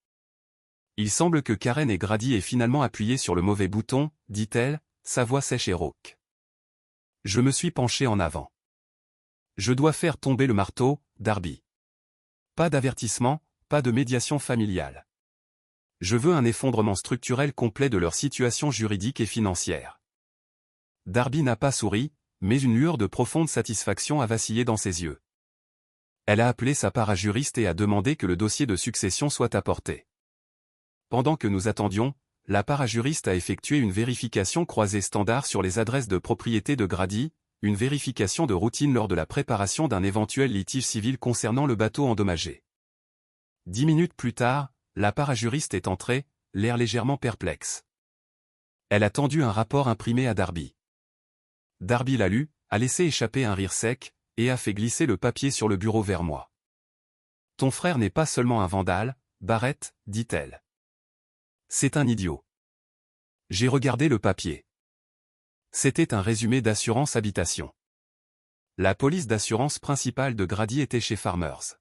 Il semble que Karen et Grady aient finalement appuyé sur le mauvais bouton, dit-elle, sa voix sèche et rauque. Je me suis penché en avant. Je dois faire tomber le marteau, Darby. Pas d'avertissement, pas de médiation familiale. Je veux un effondrement structurel complet de leur situation juridique et financière. Darby n'a pas souri, mais une lueur de profonde satisfaction a vacillé dans ses yeux. Elle a appelé sa parajuriste et a demandé que le dossier de succession soit apporté. Pendant que nous attendions, la parajuriste a effectué une vérification croisée standard sur les adresses de propriété de Grady, une vérification de routine lors de la préparation d'un éventuel litige civil concernant le bateau endommagé. 10 minutes plus tard, la parajuriste est entrée, l'air légèrement perplexe. Elle a tendu un rapport imprimé à Darby. Darby l'a lu, a laissé échapper un rire sec, et a fait glisser le papier sur le bureau vers moi. « Ton frère n'est pas seulement un vandale, Barrett, dit-elle. C'est un idiot. » J'ai regardé le papier. C'était un résumé d'assurance habitation. La police d'assurance principale de Grady était chez Farmers.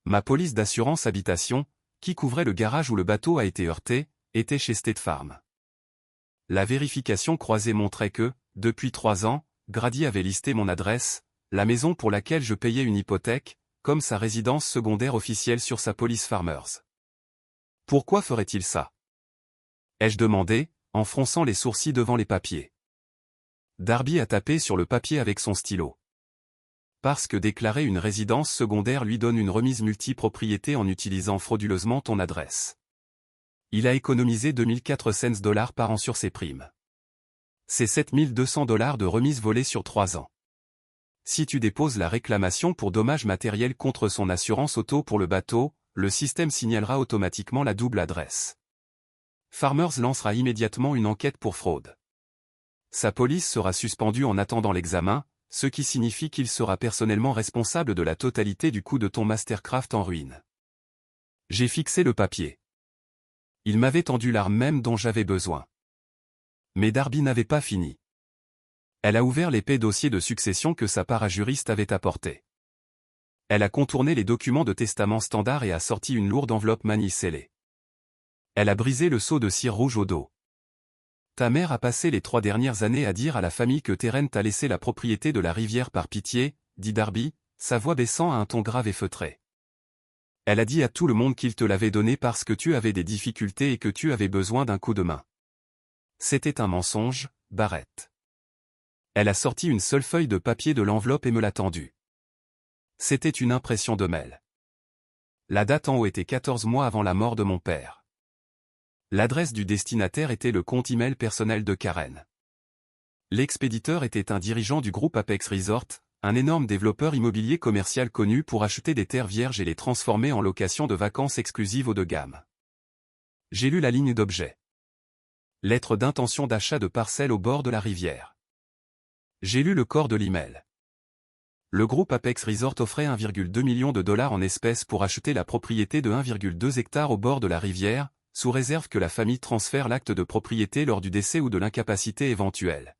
Ma police d'assurance habitation, qui couvrait le garage où le bateau a été heurté, était chez State Farm. La vérification croisée montrait que, depuis 3 ans, Grady avait listé mon adresse, la maison pour laquelle je payais une hypothèque, comme sa résidence secondaire officielle sur sa police Farmers. Pourquoi ferait-il ça? Ai-je demandé, en fronçant les sourcils devant les papiers. Darby a tapé sur le papier avec son stylo. Parce que déclarer une résidence secondaire lui donne une remise multipropriété en utilisant frauduleusement ton adresse. Il a économisé 2400 $ par an sur ses primes. C'est 7200 $ de remise volée sur 3 ans. Si tu déposes la réclamation pour dommages matériels contre son assurance auto pour le bateau, le système signalera automatiquement la double adresse. Farmers lancera immédiatement une enquête pour fraude. Sa police sera suspendue en attendant l'examen, ce qui signifie qu'il sera personnellement responsable de la totalité du coût de ton Mastercraft en ruine. J'ai fixé le papier. Il m'avait tendu l'arme même dont j'avais besoin. Mais Darby n'avait pas fini. Elle a ouvert l'épais dossier de succession que sa parajuriste avait apporté. Elle a contourné les documents de testament standard et a sorti une lourde enveloppe manille scellée. Elle a brisé le seau de cire rouge au dos. Ta mère a passé les 3 dernières années à dire à la famille que Terren t'a laissé la propriété de la rivière par pitié, dit Darby, sa voix baissant à un ton grave et feutré. Elle a dit à tout le monde qu'il te l'avait donné parce que tu avais des difficultés et que tu avais besoin d'un coup de main. C'était un mensonge, Barrett. Elle a sorti une seule feuille de papier de l'enveloppe et me l'a tendue. C'était une impression de mail. La date en haut était 14 mois avant la mort de mon père. L'adresse du destinataire était le compte email personnel de Karen. L'expéditeur était un dirigeant du groupe Apex Resort, un énorme développeur immobilier commercial connu pour acheter des terres vierges et les transformer en location de vacances exclusives haut de gamme. J'ai lu la ligne d'objet. Lettre d'intention d'achat de parcelles au bord de la rivière. J'ai lu le corps de l'email. Le groupe Apex Resort offrait 1,2 million de $ en espèces pour acheter la propriété de 1,2 hectares au bord de la rivière, sous réserve que la famille transfère l'acte de propriété lors du décès ou de l'incapacité éventuelle.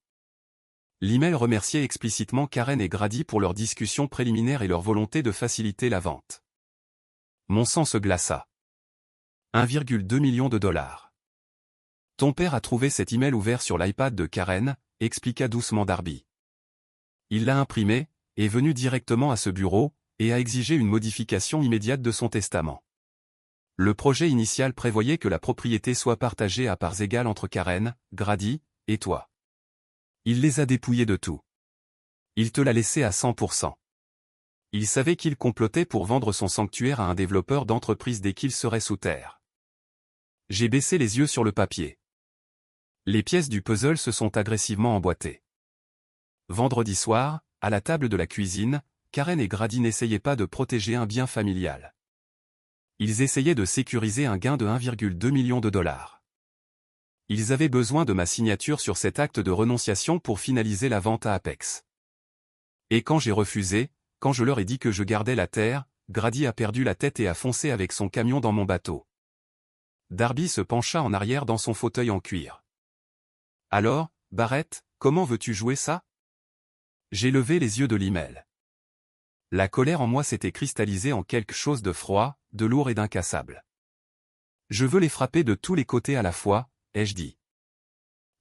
L'email remerciait explicitement Karen et Grady pour leur discussion préliminaire et leur volonté de faciliter la vente. Mon sang se glaça. 1,2 million de $. Ton père a trouvé cet email ouvert sur l'iPad de Karen, expliqua doucement Darby. Il l'a imprimé, est venu directement à ce bureau, et a exigé une modification immédiate de son testament. Le projet initial prévoyait que la propriété soit partagée à parts égales entre Karen, Grady, et toi. Il les a dépouillés de tout. Il te l'a laissé à 100%. Il savait qu'il complotait pour vendre son sanctuaire à un développeur d'entreprise dès qu'il serait sous terre. J'ai baissé les yeux sur le papier. Les pièces du puzzle se sont agressivement emboîtées. Vendredi soir, à la table de la cuisine, Karen et Grady n'essayaient pas de protéger un bien familial. Ils essayaient de sécuriser un gain de 1,2 million de dollars. Ils avaient besoin de ma signature sur cet acte de renonciation pour finaliser la vente à Apex. Et quand j'ai refusé, quand je leur ai dit que je gardais la terre, Grady a perdu la tête et a foncé avec son camion dans mon bateau. Darby se pencha en arrière dans son fauteuil en cuir. Alors, Barrett, comment veux-tu jouer ça? J'ai levé les yeux de l'email. La colère en moi s'était cristallisée en quelque chose de froid, de lourd et d'incassable. Je veux les frapper de tous les côtés à la fois, ai-je dit.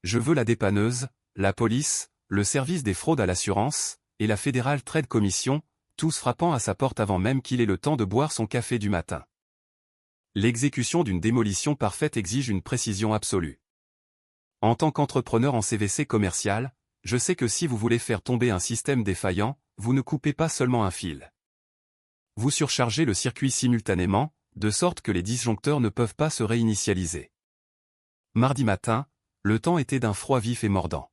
Je veux la dépanneuse, la police, le service des fraudes à l'assurance, et la Federal Trade Commission, tous frappant à sa porte avant même qu'il ait le temps de boire son café du matin. L'exécution d'une démolition parfaite exige une précision absolue. En tant qu'entrepreneur en CVC commercial, je sais que si vous voulez faire tomber un système défaillant, vous ne coupez pas seulement un fil. Vous surchargez le circuit simultanément, de sorte que les disjoncteurs ne peuvent pas se réinitialiser. Mardi matin, le temps était d'un froid vif et mordant.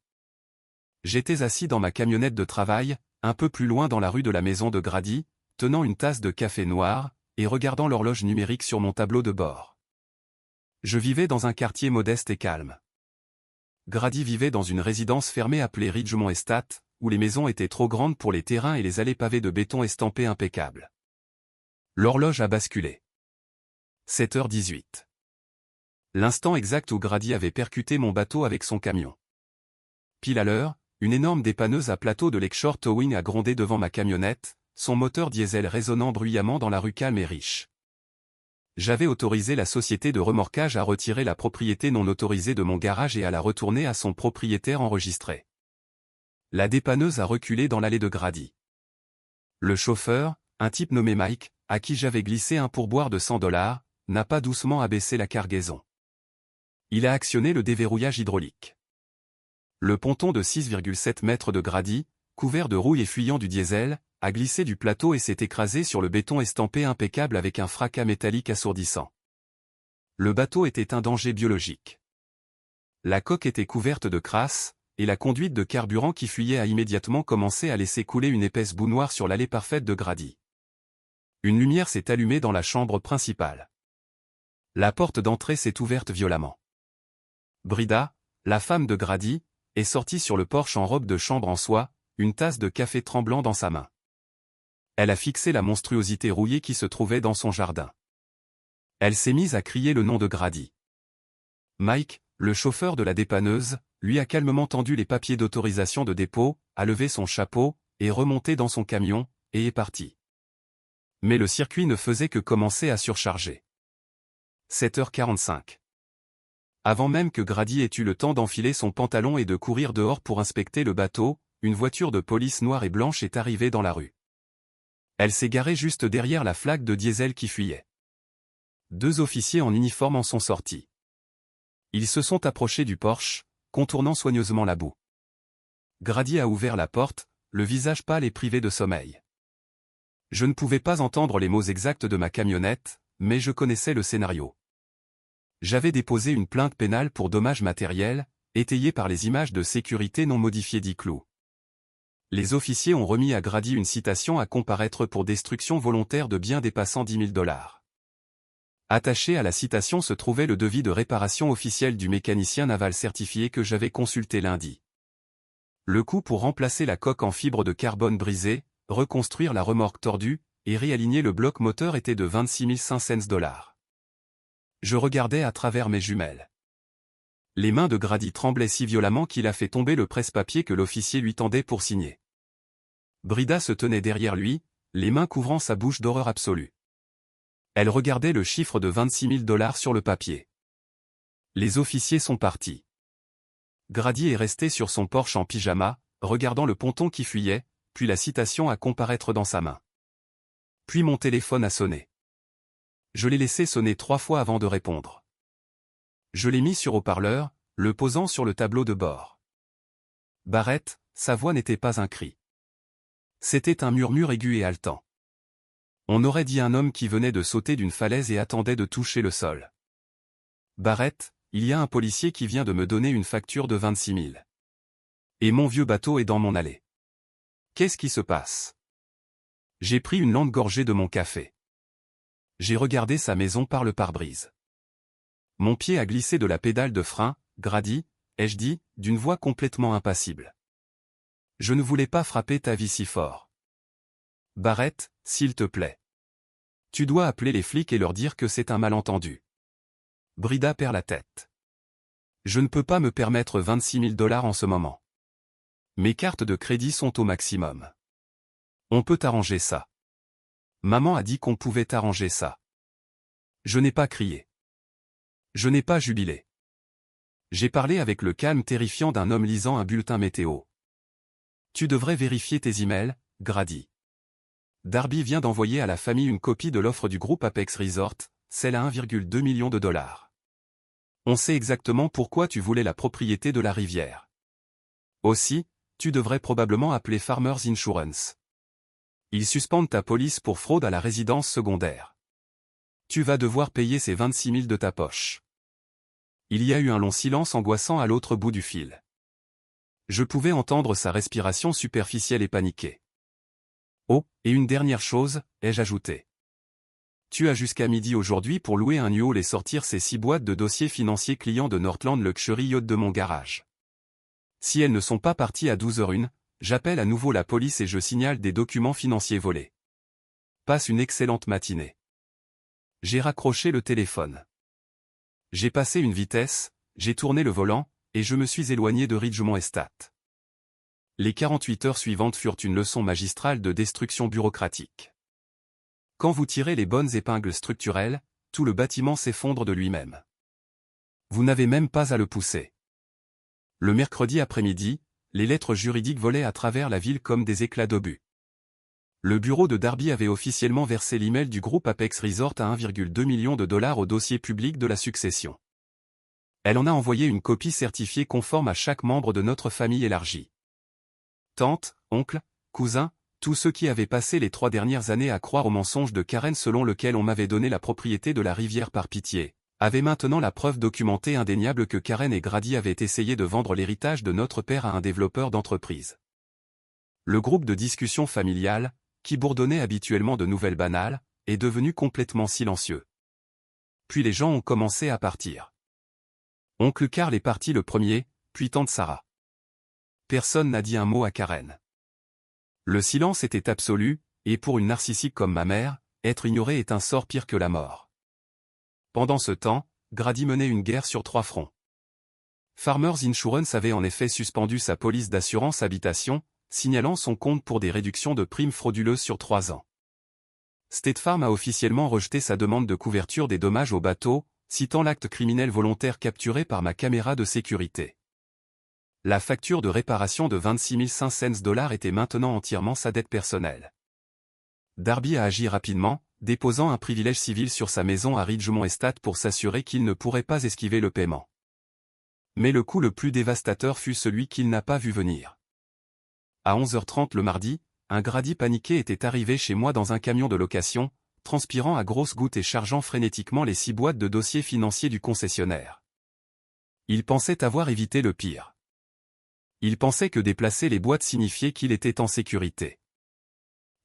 J'étais assis dans ma camionnette de travail, un peu plus loin dans la rue de la maison de Grady, tenant une tasse de café noir, et regardant l'horloge numérique sur mon tableau de bord. Je vivais dans un quartier modeste et calme. Grady vivait dans une résidence fermée appelée Ridgemont Estate, où les maisons étaient trop grandes pour les terrains et les allées pavées de béton estampé impeccable. L'horloge a basculé. 7h18. L'instant exact où Grady avait percuté mon bateau avec son camion. Pile à l'heure, une énorme dépanneuse à plateau de Lakeshore Towing a grondé devant ma camionnette, son moteur diesel résonnant bruyamment dans la rue calme et riche. J'avais autorisé la société de remorquage à retirer la propriété non autorisée de mon garage et à la retourner à son propriétaire enregistré. La dépanneuse a reculé dans l'allée de Grady. Le chauffeur, un type nommé Mike, à qui j'avais glissé un pourboire de $100, n'a pas doucement abaissé la cargaison. Il a actionné le déverrouillage hydraulique. Le ponton de 6,7 mètres de Grady, couvert de rouille et fuyant du diesel, a glissé du plateau et s'est écrasé sur le béton estampé impeccable avec un fracas métallique assourdissant. Le bateau était un danger biologique. La coque était couverte de crasse, et la conduite de carburant qui fuyait a immédiatement commencé à laisser couler une épaisse boue noire sur l'allée parfaite de Grady. Une lumière s'est allumée dans la chambre principale. La porte d'entrée s'est ouverte violemment. Brida, la femme de Grady, est sortie sur le porche en robe de chambre en soie, une tasse de café tremblant dans sa main. Elle a fixé la monstruosité rouillée qui se trouvait dans son jardin. Elle s'est mise à crier le nom de Grady. Mike, le chauffeur de la dépanneuse, lui a calmement tendu les papiers d'autorisation de dépôt, a levé son chapeau, est remonté dans son camion, et est parti. Mais le circuit ne faisait que commencer à surcharger. 7h45. Avant même que Grady ait eu le temps d'enfiler son pantalon et de courir dehors pour inspecter le bateau, une voiture de police noire et blanche est arrivée dans la rue. Elle s'est garée juste derrière la flaque de diesel qui fuyait. 2 officiers en uniforme en sont sortis. Ils se sont approchés du Porsche, contournant soigneusement la boue. Grady a ouvert la porte, le visage pâle et privé de sommeil. Je ne pouvais pas entendre les mots exacts de ma camionnette, mais je connaissais le scénario. J'avais déposé une plainte pénale pour dommages matériels, étayée par les images de sécurité non modifiées d'Iclou. Les officiers ont remis à Grady une citation à comparaître pour destruction volontaire de biens dépassant $10 000. Attaché à la citation se trouvait le devis de réparation officiel du mécanicien naval certifié que j'avais consulté lundi. Le coût pour remplacer la coque en fibre de carbone brisée, reconstruire la remorque tordue, et réaligner le bloc moteur était de $26 500. Je regardais à travers mes jumelles. Les mains de Grady tremblaient si violemment qu'il a fait tomber le presse-papier que l'officier lui tendait pour signer. Brida se tenait derrière lui, les mains couvrant sa bouche d'horreur absolue. Elle regardait le chiffre de $26 000 sur le papier. Les officiers sont partis. Grady est resté sur son porche en pyjama, regardant le ponton qui fuyait, puis la citation à comparaître dans sa main. Puis mon téléphone a sonné. Je l'ai laissé sonner 3 fois avant de répondre. Je l'ai mis sur haut-parleur, le posant sur le tableau de bord. Barrett, sa voix n'était pas un cri. C'était un murmure aigu et haletant. On aurait dit un homme qui venait de sauter d'une falaise et attendait de toucher le sol. Barrett, il y a un policier qui vient de me donner une facture de 26 000. Et mon vieux bateau est dans mon allée. Qu'est-ce qui se passe? J'ai pris une lente gorgée de mon café. J'ai regardé sa maison par le pare-brise. Mon pied a glissé de la pédale de frein, Grady, ai-je dit, d'une voix complètement impassible. Je ne voulais pas frapper ta vie si fort. Barrett, s'il te plaît. Tu dois appeler les flics et leur dire que c'est un malentendu. Brida perd la tête. Je ne peux pas me permettre 26 000 $ en ce moment. Mes cartes de crédit sont au maximum. On peut arranger ça. Maman a dit qu'on pouvait arranger ça. Je n'ai pas crié. Je n'ai pas jubilé. J'ai parlé avec le calme terrifiant d'un homme lisant un bulletin météo. Tu devrais vérifier tes emails, Grady. Darby vient d'envoyer à la famille une copie de l'offre du groupe Apex Resort, celle à 1,2 million de $. On sait exactement pourquoi tu voulais la propriété de la rivière. Aussi, tu devrais probablement appeler Farmers Insurance. Ils suspendent ta police pour fraude à la résidence secondaire. Tu vas devoir payer ces 26 000 de ta poche. Il y a eu un long silence angoissant à l'autre bout du fil. Je pouvais entendre sa respiration superficielle et paniquée. Oh, et une dernière chose, ai-je ajouté. Tu as jusqu'à midi aujourd'hui pour louer un U-Haul et sortir ces 6 boîtes de dossiers financiers clients de Northland Luxury Yacht de mon garage. Si elles ne sont pas parties à 12h01, j'appelle à nouveau la police et je signale des documents financiers volés. Passe une excellente matinée. J'ai raccroché le téléphone. J'ai passé une vitesse, j'ai tourné le volant, et je me suis éloigné de Ridgemont Estate. Les 48 heures suivantes furent une leçon magistrale de destruction bureaucratique. Quand vous tirez les bonnes épingles structurelles, tout le bâtiment s'effondre de lui-même. Vous n'avez même pas à le pousser. Le mercredi après-midi, les lettres juridiques volaient à travers la ville comme des éclats d'obus. Le bureau de Darby avait officiellement versé l'email du groupe Apex Resort à 1,2 million de $ au dossier public de la succession. Elle en a envoyé une copie certifiée conforme à chaque membre de notre famille élargie. Tante, oncle, cousin, tous ceux qui avaient passé les 3 dernières années à croire au mensonge de Karen selon lequel on m'avait donné la propriété de la rivière par pitié, avaient maintenant la preuve documentée indéniable que Karen et Grady avaient essayé de vendre l'héritage de notre père à un développeur d'entreprise. Le groupe de discussion familiale, qui bourdonnait habituellement de nouvelles banales, est devenu complètement silencieux. Puis les gens ont commencé à partir. Oncle Karl est parti le premier, puis tante Sarah. Personne n'a dit un mot à Karen. Le silence était absolu, et pour une narcissique comme ma mère, être ignoré est un sort pire que la mort. Pendant ce temps, Grady menait une guerre sur 3 fronts. Farmers Insurance avait en effet suspendu sa police d'assurance habitation, signalant son compte pour des réductions de primes frauduleuses sur 3 ans. State Farm a officiellement rejeté sa demande de couverture des dommages au bateau, citant l'acte criminel volontaire capturé par ma caméra de sécurité. La facture de réparation de 26 500 $ était maintenant entièrement sa dette personnelle. Darby a agi rapidement, déposant un privilège civil sur sa maison à Ridgemont Estate pour s'assurer qu'il ne pourrait pas esquiver le paiement. Mais le coup le plus dévastateur fut celui qu'il n'a pas vu venir. À 11h30 le mardi, un Grady paniqué était arrivé chez moi dans un camion de location, transpirant à grosses gouttes et chargeant frénétiquement les 6 boîtes de dossiers financiers du concessionnaire. Il pensait avoir évité le pire. Il pensait que déplacer les boîtes signifiait qu'il était en sécurité.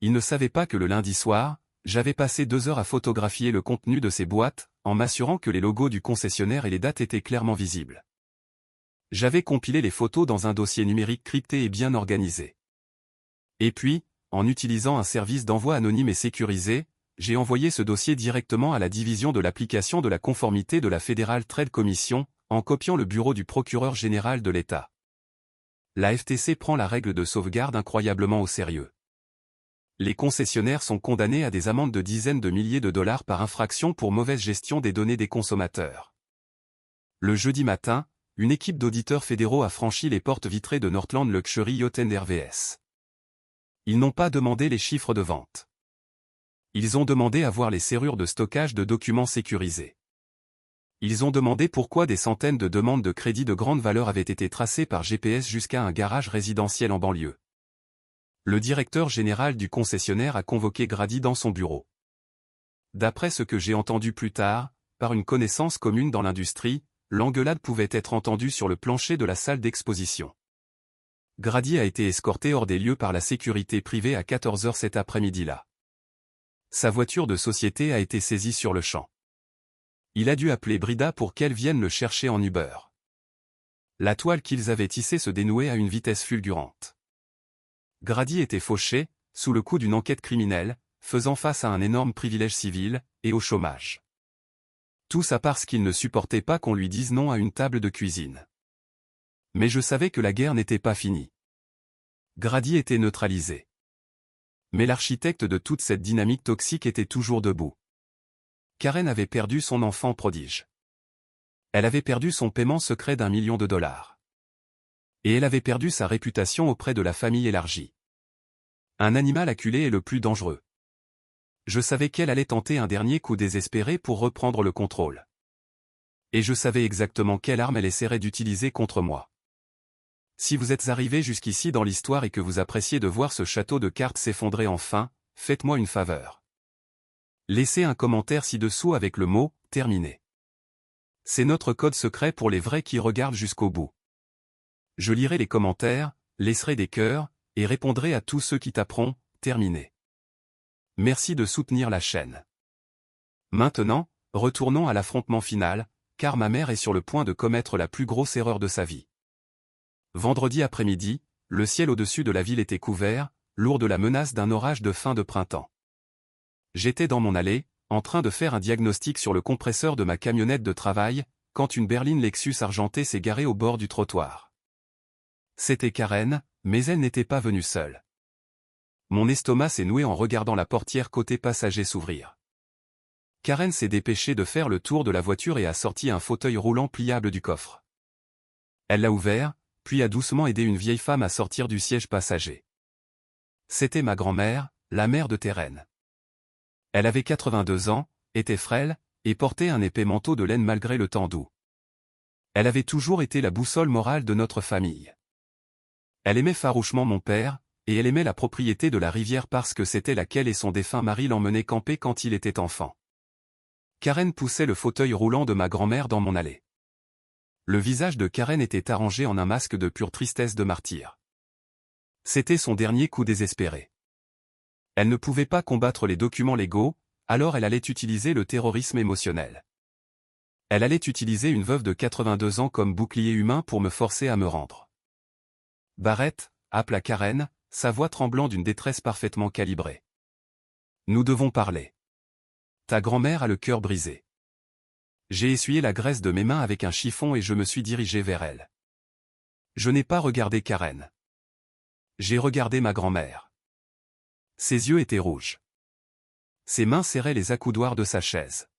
Il ne savait pas que le lundi soir, j'avais passé 2 heures à photographier le contenu de ces boîtes, en m'assurant que les logos du concessionnaire et les dates étaient clairement visibles. J'avais compilé les photos dans un dossier numérique crypté et bien organisé. Et puis, en utilisant un service d'envoi anonyme et sécurisé, j'ai envoyé ce dossier directement à la division de l'application de la conformité de la Federal Trade Commission, en copiant le bureau du procureur général de l'État. La FTC prend la règle de sauvegarde incroyablement au sérieux. Les concessionnaires sont condamnés à des amendes de dizaines de milliers de dollars par infraction pour mauvaise gestion des données des consommateurs. Le jeudi matin, une équipe d'auditeurs fédéraux a franchi les portes vitrées de Northland Luxury Yacht RVS. Ils n'ont pas demandé les chiffres de vente. Ils ont demandé à voir les serrures de stockage de documents sécurisés. Ils ont demandé pourquoi des centaines de demandes de crédit de grande valeur avaient été tracées par GPS jusqu'à un garage résidentiel en banlieue. Le directeur général du concessionnaire a convoqué Grady dans son bureau. D'après ce que j'ai entendu plus tard, par une connaissance commune dans l'industrie, l'engueulade pouvait être entendue sur le plancher de la salle d'exposition. Grady a été escorté hors des lieux par la sécurité privée à 14 h cet après-midi-là. Sa voiture de société a été saisie sur le champ. Il a dû appeler Brida pour qu'elle vienne le chercher en Uber. La toile qu'ils avaient tissée se dénouait à une vitesse fulgurante. Grady était fauché, sous le coup d'une enquête criminelle, faisant face à un énorme privilège civil, et au chômage. Tout ça parce qu'il ne supportait pas qu'on lui dise non à une table de cuisine. Mais je savais que la guerre n'était pas finie. Grady était neutralisé. Mais l'architecte de toute cette dynamique toxique était toujours debout. Karen avait perdu son enfant prodige. Elle avait perdu son paiement secret d'1 million de dollars. Et elle avait perdu sa réputation auprès de la famille élargie. Un animal acculé est le plus dangereux. Je savais qu'elle allait tenter un dernier coup désespéré pour reprendre le contrôle. Et je savais exactement quelle arme elle essaierait d'utiliser contre moi. Si vous êtes arrivé jusqu'ici dans l'histoire et que vous appréciez de voir ce château de cartes s'effondrer enfin, faites-moi une faveur. Laissez un commentaire ci-dessous avec le mot « terminé ». C'est notre code secret pour les vrais qui regardent jusqu'au bout. Je lirai les commentaires, laisserai des cœurs, et répondrai à tous ceux qui taperont « terminé ». Merci de soutenir la chaîne. Maintenant, retournons à l'affrontement final, car ma mère est sur le point de commettre la plus grosse erreur de sa vie. Vendredi après-midi, le ciel au-dessus de la ville était couvert, lourd de la menace d'un orage de fin de printemps. J'étais dans mon allée, en train de faire un diagnostic sur le compresseur de ma camionnette de travail, quand une berline Lexus argentée s'est garée au bord du trottoir. C'était Karen, mais elle n'était pas venue seule. Mon estomac s'est noué en regardant la portière côté passager s'ouvrir. Karen s'est dépêchée de faire le tour de la voiture et a sorti un fauteuil roulant pliable du coffre. Elle l'a ouvert, puis a doucement aidé une vieille femme à sortir du siège passager. C'était ma grand-mère, la mère de Terren. Elle avait 82 ans, était frêle, et portait un épais manteau de laine malgré le temps doux. Elle avait toujours été la boussole morale de notre famille. Elle aimait farouchement mon père, et elle aimait la propriété de la rivière parce que c'était laquelle et son défunt mari l'emmenaient camper quand il était enfant. Karen poussait le fauteuil roulant de ma grand-mère dans mon allée. Le visage de Karen était arrangé en un masque de pure tristesse de martyr. C'était son dernier coup désespéré. Elle ne pouvait pas combattre les documents légaux, alors elle allait utiliser le terrorisme émotionnel. Elle allait utiliser une veuve de 82 ans comme bouclier humain pour me forcer à me rendre. Barrett, appela Karen, sa voix tremblant d'une détresse parfaitement calibrée. Nous devons parler. Ta grand-mère a le cœur brisé. J'ai essuyé la graisse de mes mains avec un chiffon et je me suis dirigé vers elle. Je n'ai pas regardé Karen. J'ai regardé ma grand-mère. Ses yeux étaient rouges. Ses mains serraient les accoudoirs de sa chaise.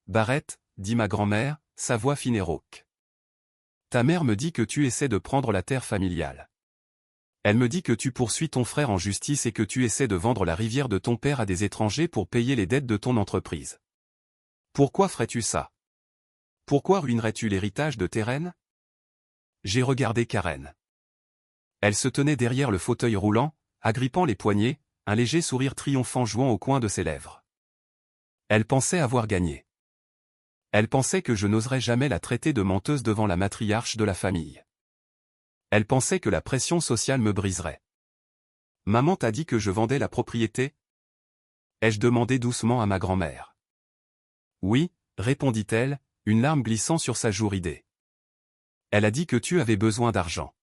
Barrett, dit ma grand-mère, sa voix fine et rauque. Ta mère me dit que tu essaies de prendre la terre familiale. Elle me dit que tu poursuis ton frère en justice et que tu essaies de vendre la rivière de ton père à des étrangers pour payer les dettes de ton entreprise. Pourquoi ferais-tu ça? Pourquoi ruinerais-tu l'héritage de Terren? J'ai regardé Karen. Elle se tenait derrière le fauteuil roulant, agrippant les poignets, un léger sourire triomphant jouant au coin de ses lèvres. Elle pensait avoir gagné. Elle pensait que je n'oserais jamais la traiter de menteuse devant la matriarche de la famille. Elle pensait que la pression sociale me briserait. Maman t'a dit que je vendais la propriété? Ai-je demandé doucement à ma grand-mère. Oui, répondit-elle, une larme glissant sur sa joue ridée. Elle a dit que tu avais besoin d'argent.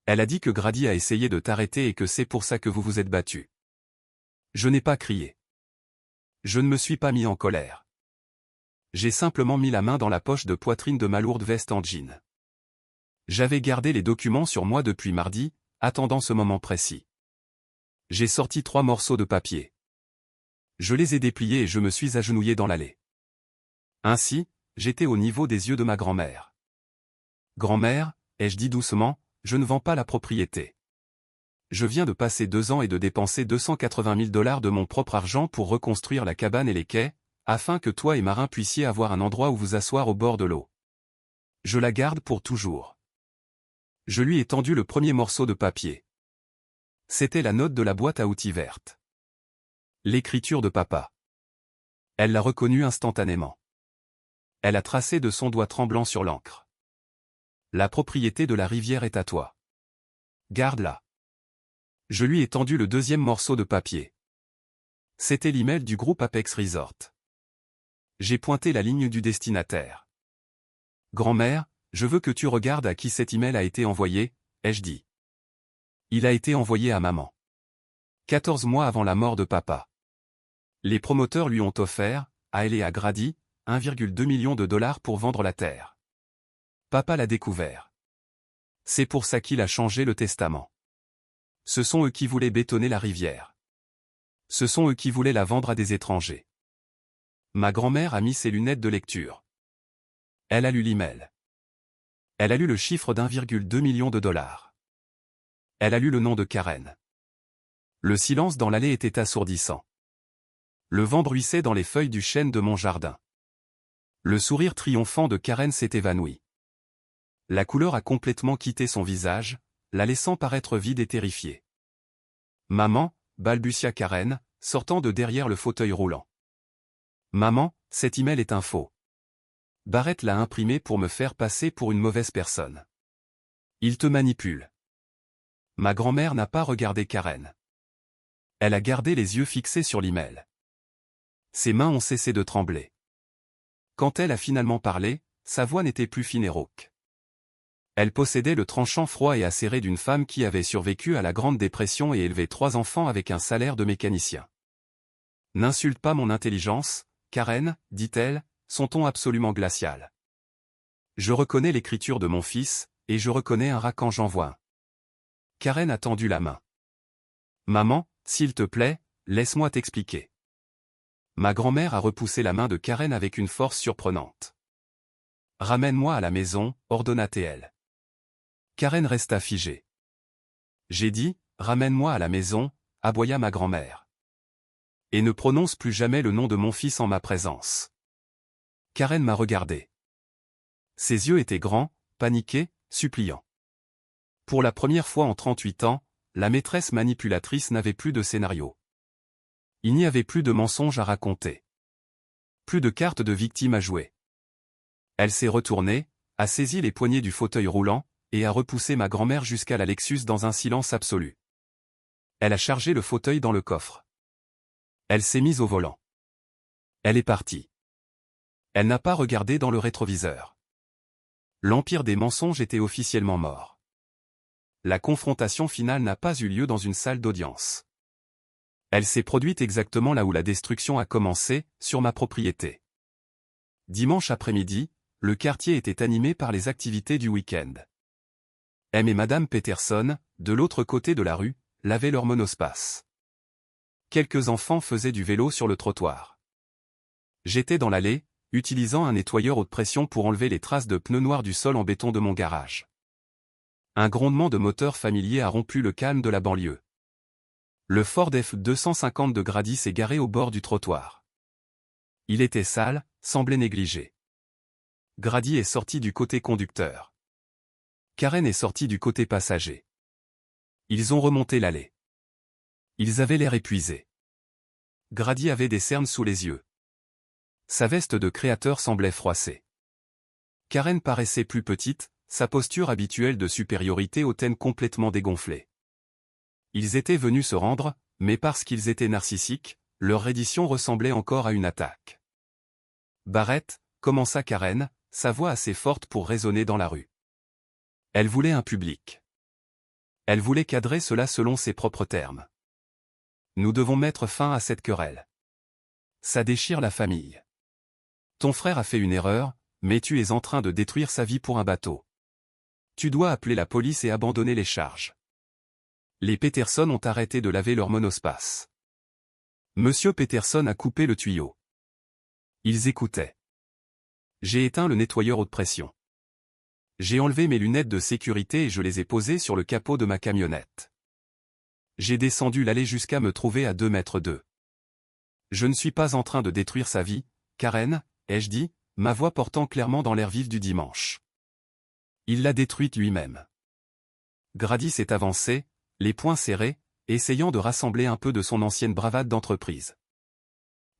Elle a dit que Grady a essayé de t'arrêter et que c'est pour ça que vous vous êtes battu. Je n'ai pas crié. Je ne me suis pas mis en colère. J'ai simplement mis la main dans la poche de poitrine de ma lourde veste en jean. J'avais gardé les documents sur moi depuis mardi, attendant ce moment précis. J'ai sorti 3 morceaux de papier. Je les ai dépliés et je me suis agenouillé dans l'allée. Ainsi, j'étais au niveau des yeux de ma grand-mère. Grand-mère, ai-je dit doucement, je ne vends pas la propriété. Je viens de passer 2 ans et de dépenser 280 000 $ de mon propre argent pour reconstruire la cabane et les quais, afin que toi et Marin puissiez avoir un endroit où vous asseoir au bord de l'eau. Je la garde pour toujours. Je lui ai tendu le premier morceau de papier. C'était la note de la boîte à outils verte. L'écriture de papa. Elle l'a reconnue instantanément. Elle a tracé de son doigt tremblant sur l'encre. La propriété de la rivière est à toi. Garde-la. Je lui ai tendu le deuxième morceau de papier. C'était l'email du groupe Apex Resort. J'ai pointé la ligne du destinataire. Grand-mère, je veux que tu regardes à qui cet email a été envoyé, ai-je dit. Il a été envoyé à maman. 14 mois avant la mort de papa. Les promoteurs lui ont offert, à elle et à Grady, 1,2 million de dollars pour vendre la terre. Papa l'a découvert. C'est pour ça qu'il a changé le testament. Ce sont eux qui voulaient bétonner la rivière. Ce sont eux qui voulaient la vendre à des étrangers. Ma grand-mère a mis ses lunettes de lecture. Elle a lu l'email. Elle a lu le chiffre d'1,2 million de dollars. Elle a lu le nom de Karen. Le silence dans l'allée était assourdissant. Le vent bruissait dans les feuilles du chêne de mon jardin. Le sourire triomphant de Karen s'est évanoui. La couleur a complètement quitté son visage, la laissant paraître vide et terrifiée. Maman, balbutia Karen, sortant de derrière le fauteuil roulant. Maman, cet email est un faux. Barrett l'a imprimé pour me faire passer pour une mauvaise personne. Il te manipule. Ma grand-mère n'a pas regardé Karen. Elle a gardé les yeux fixés sur l'email. Ses mains ont cessé de trembler. Quand elle a finalement parlé, sa voix n'était plus fine et rauque. Elle possédait le tranchant froid et acéré d'une femme qui avait survécu à la Grande Dépression et élevé 3 enfants avec un salaire de mécanicien. « N'insulte pas mon intelligence, Karen, dit-elle, son ton absolument glacial. Je reconnais l'écriture de mon fils, et je reconnais un rat quand j'en vois un. » Karen a tendu la main. « Maman, s'il te plaît, laisse-moi t'expliquer. » Ma grand-mère a repoussé la main de Karen avec une force surprenante. « Ramène-moi à la maison, ordonna-t-elle. Karen resta figée. J'ai dit, ramène-moi à la maison, aboya ma grand-mère. Et ne prononce plus jamais le nom de mon fils en ma présence. Karen m'a regardé. Ses yeux étaient grands, paniqués, suppliants. Pour la première fois en 38 ans, la maîtresse manipulatrice n'avait plus de scénario. Il n'y avait plus de mensonges à raconter. Plus de cartes de victime à jouer. Elle s'est retournée, a saisi les poignées du fauteuil roulant, et a repoussé ma grand-mère jusqu'à la Lexus dans un silence absolu. Elle a chargé le fauteuil dans le coffre. Elle s'est mise au volant. Elle est partie. Elle n'a pas regardé dans le rétroviseur. L'empire des mensonges était officiellement mort. La confrontation finale n'a pas eu lieu dans une salle d'audience. Elle s'est produite exactement là où la destruction a commencé, sur ma propriété. Dimanche après-midi, le quartier était animé par les activités du week-end. M et Madame Peterson, de l'autre côté de la rue, lavaient leur monospace. Quelques enfants faisaient du vélo sur le trottoir. J'étais dans l'allée, utilisant un nettoyeur haute pression pour enlever les traces de pneus noirs du sol en béton de mon garage. Un grondement de moteur familier a rompu le calme de la banlieue. Le Ford F-250 de Grady s'est garé au bord du trottoir. Il était sale, semblait négligé. Grady est sorti du côté conducteur. Karen est sortie du côté passager. Ils ont remonté l'allée. Ils avaient l'air épuisés. Grady avait des cernes sous les yeux. Sa veste de créateur semblait froissée. Karen paraissait plus petite, sa posture habituelle de supériorité hautaine complètement dégonflée. Ils étaient venus se rendre, mais parce qu'ils étaient narcissiques, leur reddition ressemblait encore à une attaque. Barrett, commença Karen, sa voix assez forte pour résonner dans la rue. Elle voulait un public. Elle voulait cadrer cela selon ses propres termes. Nous devons mettre fin à cette querelle. Ça déchire la famille. Ton frère a fait une erreur, mais tu es en train de détruire sa vie pour un bateau. Tu dois appeler la police et abandonner les charges. Les Peterson ont arrêté de laver leur monospace. Monsieur Peterson a coupé le tuyau. Ils écoutaient. J'ai éteint le nettoyeur haute pression. J'ai enlevé mes lunettes de sécurité et je les ai posées sur le capot de ma camionnette. J'ai descendu l'allée jusqu'à me trouver à 2 mètres d'eux. Je ne suis pas en train de détruire sa vie, Karen, ai-je dit, ma voix portant clairement dans l'air vif du dimanche. Il l'a détruite lui-même. Grady s'est avancé, les poings serrés, essayant de rassembler un peu de son ancienne bravade d'entreprise.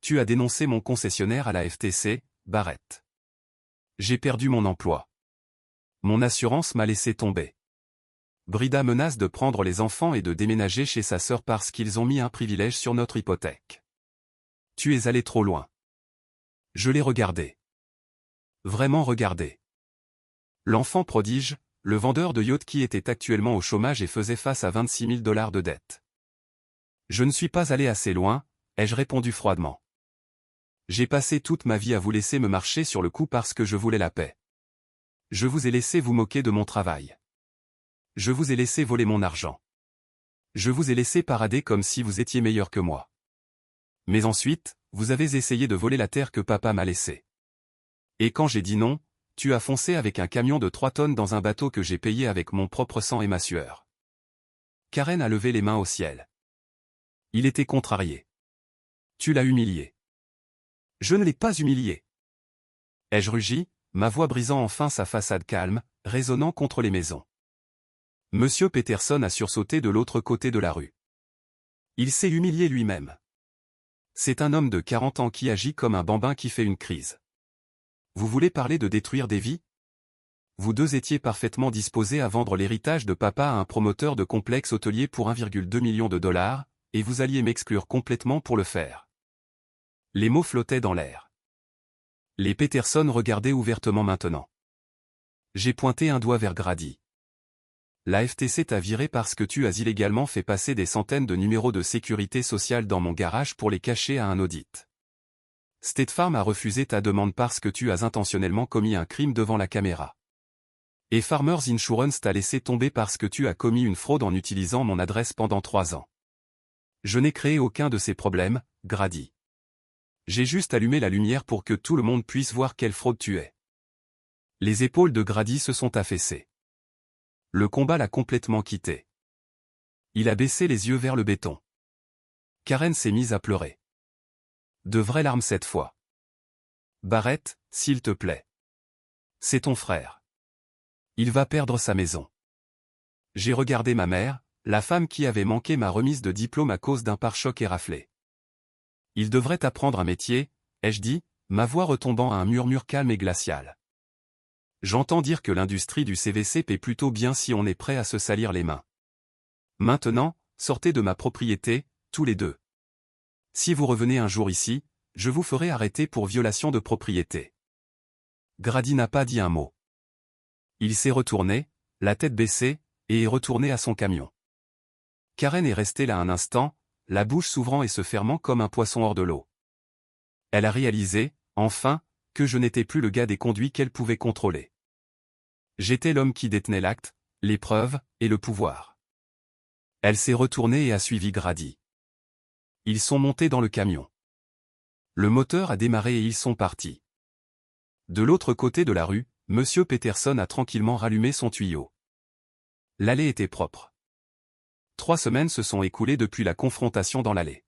Tu as dénoncé mon concessionnaire à la FTC, Barrett. J'ai perdu mon emploi. Mon assurance m'a laissé tomber. Brida menace de prendre les enfants et de déménager chez sa sœur parce qu'ils ont mis un privilège sur notre hypothèque. Tu es allé trop loin. Je l'ai regardé. Vraiment regardé. L'enfant prodige, le vendeur de yacht qui était actuellement au chômage et faisait face à 26 000 $ de dette. Je ne suis pas allé assez loin, ai-je répondu froidement. J'ai passé toute ma vie à vous laisser me marcher sur le cou parce que je voulais la paix. Je vous ai laissé vous moquer de mon travail. Je vous ai laissé voler mon argent. Je vous ai laissé parader comme si vous étiez meilleur que moi. Mais ensuite, vous avez essayé de voler la terre que papa m'a laissée. Et quand j'ai dit non, tu as foncé avec un camion de 3 tonnes dans un bateau que j'ai payé avec mon propre sang et ma sueur. Karen a levé les mains au ciel. Il était contrarié. Tu l'as humilié. Je ne l'ai pas humilié. Ai-je rugi, ma voix brisant enfin sa façade calme, résonnant contre les maisons. Monsieur Peterson a sursauté de l'autre côté de la rue. Il s'est humilié lui-même. C'est un homme de 40 ans qui agit comme un bambin qui fait une crise. Vous voulez parler de détruire des vies? Vous deux étiez parfaitement disposés à vendre l'héritage de papa à un promoteur de complexe hôtelier pour 1,2 million de $, et vous alliez m'exclure complètement pour le faire. Les mots flottaient dans l'air. Les Peterson regardaient ouvertement maintenant. J'ai pointé un doigt vers Grady. La FTC t'a viré parce que tu as illégalement fait passer des centaines de numéros de sécurité sociale dans mon garage pour les cacher à un audit. State Farm a refusé ta demande parce que tu as intentionnellement commis un crime devant la caméra. Et Farmers Insurance t'a laissé tomber parce que tu as commis une fraude en utilisant mon adresse pendant 3 ans. Je n'ai créé aucun de ces problèmes, Grady. J'ai juste allumé la lumière pour que tout le monde puisse voir quelle fraude tu es. Les épaules de Grady se sont affaissées. Le combat l'a complètement quitté. Il a baissé les yeux vers le béton. Karen s'est mise à pleurer. De vraies larmes cette fois. Barrett, s'il te plaît. C'est ton frère. Il va perdre sa maison. J'ai regardé ma mère, la femme qui avait manqué ma remise de diplôme à cause d'un pare-choc éraflé. Il devrait apprendre un métier, ai-je dit, ma voix retombant à un murmure calme et glacial. J'entends dire que l'industrie du CVC paie plutôt bien si on est prêt à se salir les mains. Maintenant, sortez de ma propriété, tous les deux. Si vous revenez un jour ici, je vous ferai arrêter pour violation de propriété. Grady n'a pas dit un mot. Il s'est retourné, la tête baissée, et est retourné à son camion. Karen est restée là un instant, la bouche s'ouvrant et se fermant comme un poisson hors de l'eau. Elle a réalisé, enfin, que je n'étais plus le gars des conduits qu'elle pouvait contrôler. J'étais l'homme qui détenait l'acte, les preuves, et le pouvoir. Elle s'est retournée et a suivi Grady. Ils sont montés dans le camion. Le moteur a démarré et ils sont partis. De l'autre côté de la rue, Monsieur Peterson a tranquillement rallumé son tuyau. L'allée était propre. 3 semaines se sont écoulées depuis la confrontation dans l'allée.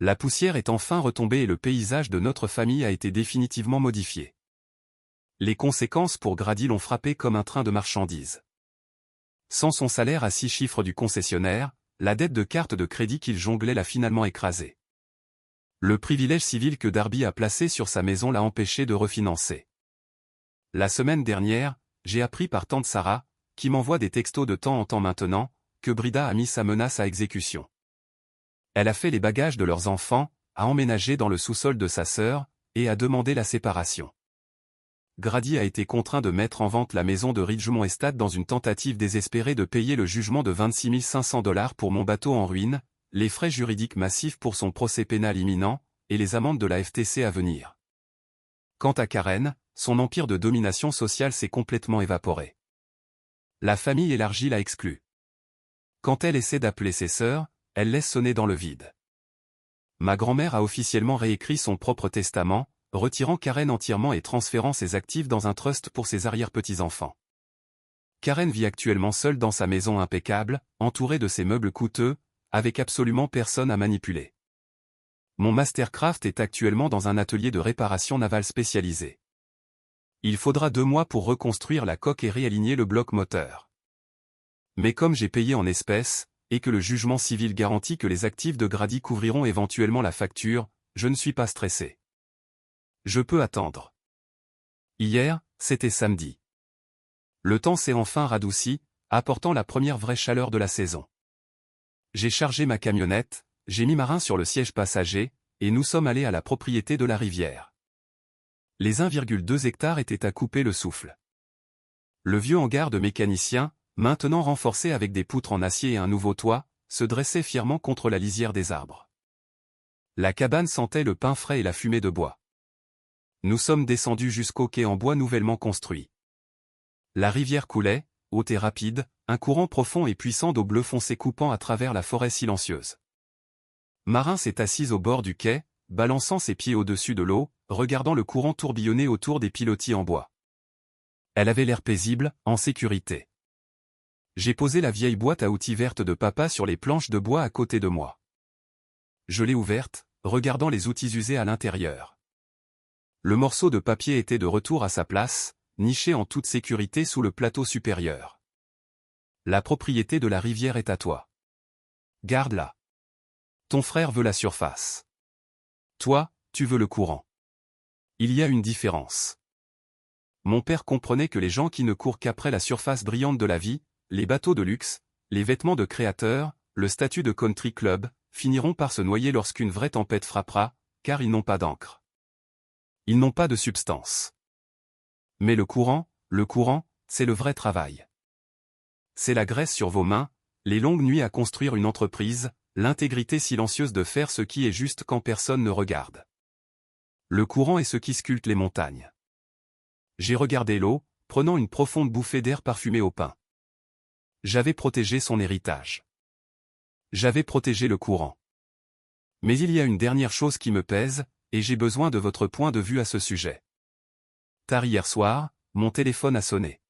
La poussière est enfin retombée et le paysage de notre famille a été définitivement modifié. Les conséquences pour Grady l'ont frappé comme un train de marchandises. Sans son salaire à 6 chiffres du concessionnaire, la dette de carte de crédit qu'il jonglait l'a finalement écrasé. Le privilège civil que Darby a placé sur sa maison l'a empêché de refinancer. La semaine dernière, j'ai appris par tante Sarah, qui m'envoie des textos de temps en temps maintenant, que Brida a mis sa menace à exécution. Elle a fait les bagages de leurs enfants, a emménagé dans le sous-sol de sa sœur, et a demandé la séparation. Grady a été contraint de mettre en vente la maison de Ridgemont Estate dans une tentative désespérée de payer le jugement de 26 500 $ pour mon bateau en ruine, les frais juridiques massifs pour son procès pénal imminent, et les amendes de la FTC à venir. Quant à Karen, son empire de domination sociale s'est complètement évaporé. La famille élargie l'a exclue. Quand elle essaie d'appeler ses sœurs, elle laisse sonner dans le vide. Ma grand-mère a officiellement réécrit son propre testament, retirant Karen entièrement et transférant ses actifs dans un trust pour ses arrière-petits-enfants. Karen vit actuellement seule dans sa maison impeccable, entourée de ses meubles coûteux, avec absolument personne à manipuler. Mon Mastercraft est actuellement dans un atelier de réparation navale spécialisé. Il faudra 2 mois pour reconstruire la coque et réaligner le bloc moteur. Mais comme j'ai payé en espèces, et que le jugement civil garantit que les actifs de Grady couvriront éventuellement la facture, je ne suis pas stressé. Je peux attendre. Hier, c'était samedi. Le temps s'est enfin radouci, apportant la première vraie chaleur de la saison. J'ai chargé ma camionnette, j'ai mis Marin sur le siège passager, et nous sommes allés à la propriété de la rivière. Les 1,2 hectares étaient à couper le souffle. Le vieux hangar de mécanicien, maintenant renforcé avec des poutres en acier et un nouveau toit, se dressait fièrement contre la lisière des arbres. La cabane sentait le pain frais et la fumée de bois. Nous sommes descendus jusqu'au quai en bois nouvellement construit. La rivière coulait, haute et rapide, un courant profond et puissant d'eau bleu foncé coupant à travers la forêt silencieuse. Marin s'est assise au bord du quai, balançant ses pieds au-dessus de l'eau, regardant le courant tourbillonner autour des pilotis en bois. Elle avait l'air paisible, en sécurité. J'ai posé la vieille boîte à outils verte de papa sur les planches de bois à côté de moi. Je l'ai ouverte, regardant les outils usés à l'intérieur. Le morceau de papier était de retour à sa place, niché en toute sécurité sous le plateau supérieur. La propriété de la rivière est à toi. Garde-la. Ton frère veut la surface. Toi, tu veux le courant. Il y a une différence. Mon père comprenait que les gens qui ne courent qu'après la surface brillante de la vie, les bateaux de luxe, les vêtements de créateurs, le statut de country club, finiront par se noyer lorsqu'une vraie tempête frappera, car ils n'ont pas d'encre. Ils n'ont pas de substance. Mais le courant, c'est le vrai travail. C'est la graisse sur vos mains, les longues nuits à construire une entreprise, l'intégrité silencieuse de faire ce qui est juste quand personne ne regarde. Le courant est ce qui sculpte les montagnes. J'ai regardé l'eau, prenant une profonde bouffée d'air parfumé au pin. J'avais protégé son héritage. J'avais protégé le courant. Mais il y a une dernière chose qui me pèse, et j'ai besoin de votre point de vue à ce sujet. Tard hier soir, mon téléphone a sonné.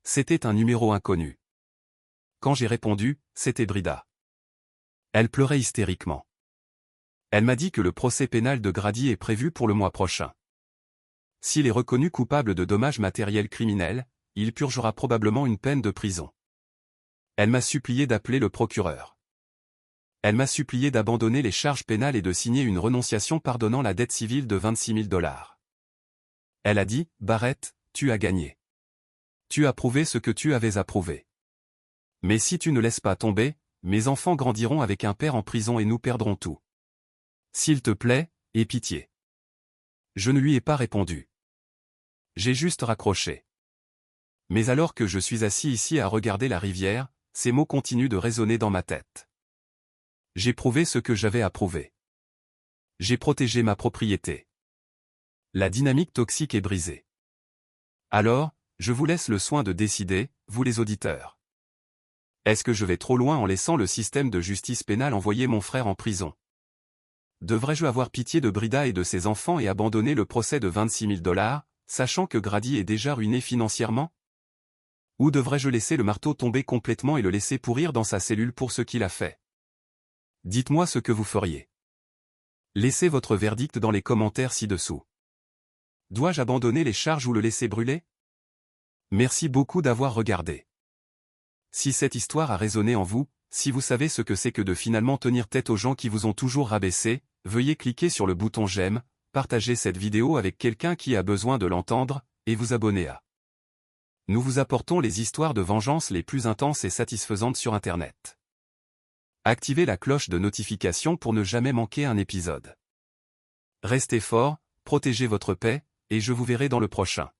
C'était un numéro inconnu. Quand j'ai répondu, c'était Brida. Elle pleurait hystériquement. Elle m'a dit que le procès pénal de Grady est prévu pour le mois prochain. S'il est reconnu coupable de dommages matériels criminels, il purgera probablement une peine de prison. Elle m'a supplié d'appeler le procureur. Elle m'a supplié d'abandonner les charges pénales et de signer une renonciation pardonnant la dette civile de $26 000. Elle a dit, Barrett, tu as gagné. Tu as prouvé ce que tu avais à prouver. Mais si tu ne laisses pas tomber, mes enfants grandiront avec un père en prison et nous perdrons tout. S'il te plaît, aie pitié. Je ne lui ai pas répondu. J'ai juste raccroché. Mais alors que je suis assis ici à regarder la rivière, ces mots continuent de résonner dans ma tête. J'ai prouvé ce que j'avais à prouver. J'ai protégé ma propriété. La dynamique toxique est brisée. Alors, je vous laisse le soin de décider, vous les auditeurs. Est-ce que je vais trop loin en laissant le système de justice pénale envoyer mon frère en prison? Devrais-je avoir pitié de Brida et de ses enfants et abandonner le procès de $26 000, sachant que Grady est déjà ruiné financièrement? Ou devrais-je laisser le marteau tomber complètement et le laisser pourrir dans sa cellule pour ce qu'il a fait? Dites-moi ce que vous feriez. Laissez votre verdict dans les commentaires ci-dessous. Dois-je abandonner les charges ou le laisser brûler? Merci beaucoup d'avoir regardé. Si cette histoire a résonné en vous, si vous savez ce que c'est que de finalement tenir tête aux gens qui vous ont toujours rabaissé, veuillez cliquer sur le bouton j'aime, partager cette vidéo avec quelqu'un qui a besoin de l'entendre, et vous abonner à. Nous vous apportons les histoires de vengeance les plus intenses et satisfaisantes sur Internet. Activez la cloche de notification pour ne jamais manquer un épisode. Restez fort, protégez votre paix, et je vous verrai dans le prochain.